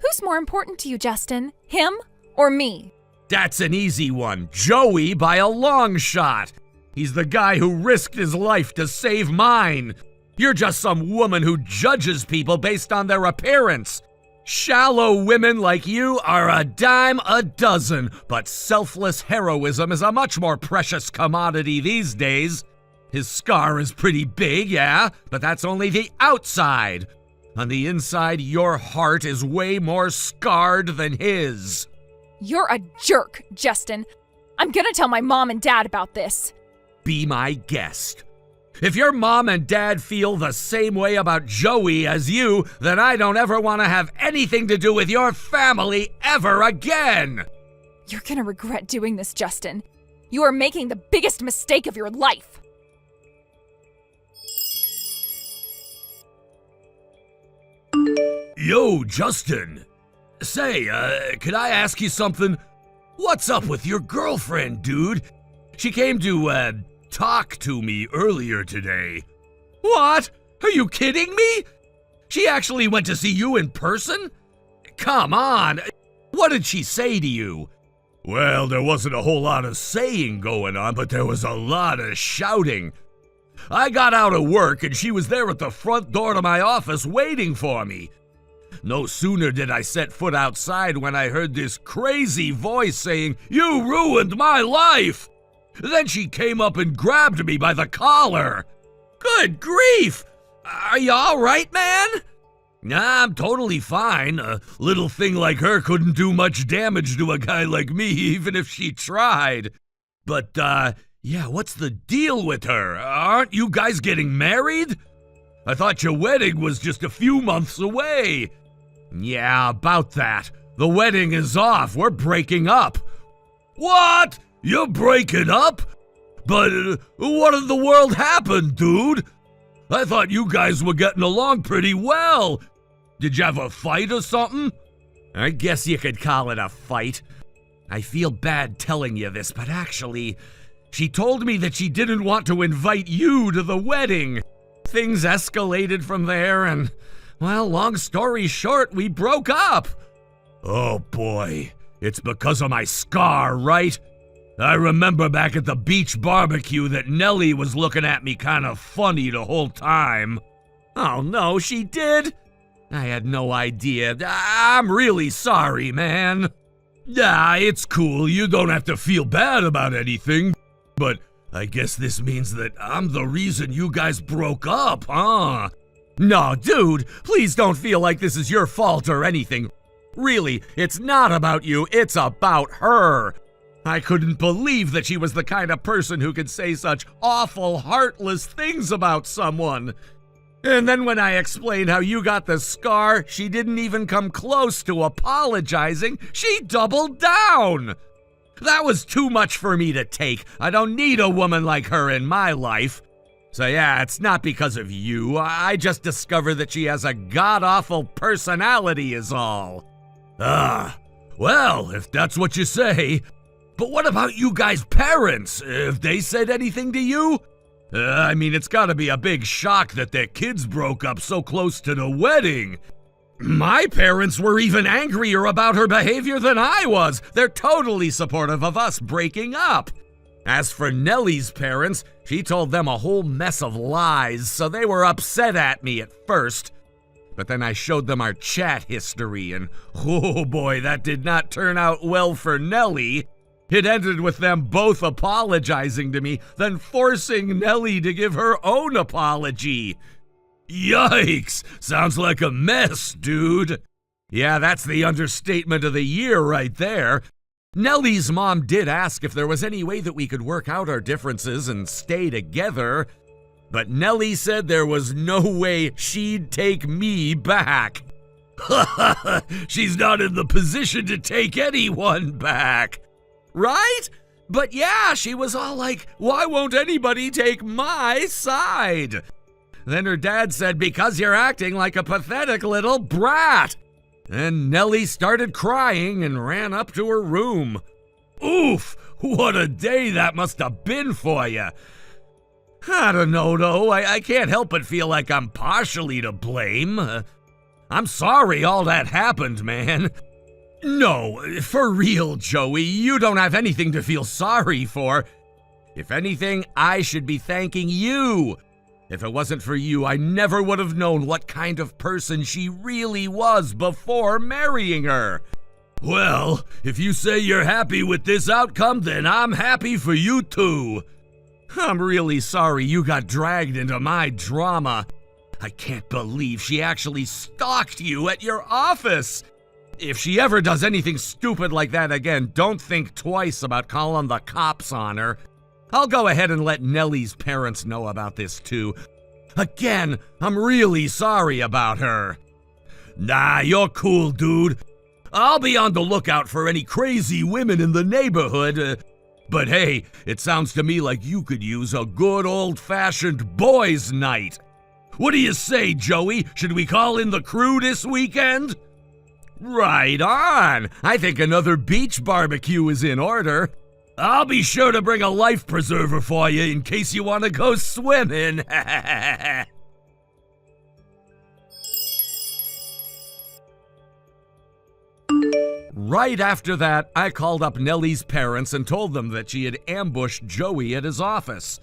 Who's more important to you, Justin? Him or me? That's an easy one. Joey by a long shot. He's the guy who risked his life to save mine. You're just some woman who judges people based on their appearance. Shallow women like you are a dime a dozen, but selfless heroism is a much more precious commodity these days. His scar is pretty big, yeah, but that's only the outside. On the inside, your heart is way more scarred than his. You're a jerk, Justin. I'm gonna tell my mom and dad about this. Be my guest. If your mom and dad feel the same way about Joey as you, then I don't ever want to have anything to do with your family ever again. You're gonna regret doing this, Justin. You are making the biggest mistake of your life. Yo, Justin. Say, could I ask you something? What's up with your girlfriend, dude? She came to, talk to me earlier today. What? Are you kidding me? She actually went to see you in person? Come on. What did she say to you? Well, there wasn't a whole lot of saying going on, but there was a lot of shouting. I got out of work and she was there at the front door to my office waiting for me. No sooner did I set foot outside when I heard this crazy voice saying, "You ruined my life!" Then she came up and grabbed me by the collar. Good grief! Are you all right, man? Nah, I'm totally fine. A little thing like her couldn't do much damage to a guy like me, even if she tried. But, yeah, what's the deal with her? Aren't you guys getting married? I thought your wedding was just a few months away. Yeah, about that. The wedding is off. We're breaking up. What? You're breaking up? But what in the world happened, dude? I thought you guys were getting along pretty well. Did you have a fight or something? I guess you could call it a fight. I feel bad telling you this, but actually, she told me that she didn't want to invite you to the wedding. Things escalated from there and, well, long story short, we broke up. Oh boy, it's because of my scar, right? I remember back at the beach barbecue that Nellie was looking at me kind of funny the whole time. Oh no, she did? I had no idea. I'm really sorry, man. Yeah, it's cool. You don't have to feel bad about anything. But I guess this means that I'm the reason you guys broke up, huh? No, dude, please don't feel like this is your fault or anything. Really, it's not about you, it's about her. I couldn't believe that she was the kind of person who could say such awful, heartless things about someone. And then when I explained how you got the scar, she didn't even come close to apologizing. She doubled down. That was too much for me to take. I don't need a woman like her in my life. So yeah, it's not because of you. I just discovered that she has a god-awful personality is all. Well, if that's what you say. But what about you guys' parents? Have they said anything to you? I mean, it's gotta be a big shock that their kids broke up so close to the wedding. My parents were even angrier about her behavior than I was. They're totally supportive of us breaking up. As for Nellie's parents, she told them a whole mess of lies, so they were upset at me at first. But then I showed them our chat history, and oh boy, that did not turn out well for Nellie. It ended with them both apologizing to me, then forcing Nellie to give her own apology. Yikes! Sounds like a mess, dude. Yeah, that's the understatement of the year right there. Nellie's mom did ask if there was any way that we could work out our differences and stay together, but Nellie said there was no way she'd take me back. She's not in the position to take anyone back. Right? But yeah, she was all like, why won't anybody take my side? Then her dad said, because you're acting like a pathetic little brat. And Nellie started crying and ran up to her room. Oof, what a day that must have been for you. I don't know, though. I can't help but feel like I'm partially to blame. I'm sorry all that happened, man. No, for real, Joey, you don't have anything to feel sorry for. If anything, I should be thanking you. If it wasn't for you, I never would have known what kind of person she really was before marrying her. Well, if you say you're happy with this outcome, then I'm happy for you too. I'm really sorry you got dragged into my drama. I can't believe she actually stalked you at your office. If she ever does anything stupid like that again, don't think twice about calling the cops on her. I'll go ahead and let Nellie's parents know about this too. Again, I'm really sorry about her. Nah, you're cool, dude. I'll be on the lookout for any crazy women in the neighborhood. But hey, it sounds to me like you could use a good old-fashioned boys' night. What do you say, Joey? Should we call in the crew this weekend? Right on! I think another beach barbecue is in order. I'll be sure to bring a life preserver for you in case you want to go swimming. Right after that, I called up Nellie's parents and told them that she had ambushed Joey at his office.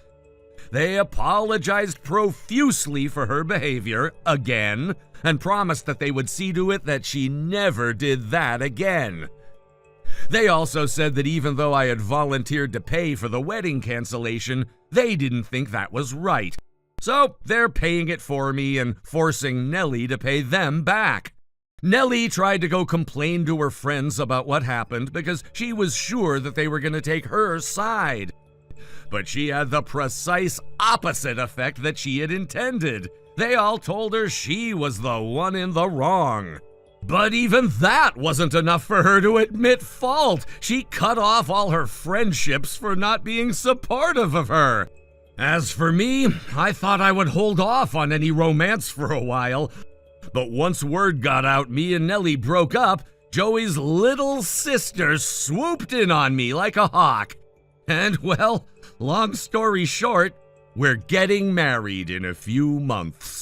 They apologized profusely for her behavior, again, and promised that they would see to it that she never did that again. They also said that even though I had volunteered to pay for the wedding cancellation, they didn't think that was right. So they're paying it for me and forcing Nellie to pay them back. Nellie tried to go complain to her friends about what happened because she was sure that they were going to take her side. But she had the precise opposite effect that she had intended. They all told her she was the one in the wrong. But even that wasn't enough for her to admit fault. She cut off all her friendships for not being supportive of her. As for me, I thought I would hold off on any romance for a while. But once word got out me and Nellie broke up, Joey's little sister swooped in on me like a hawk. And, well, long story short, we're getting married in a few months.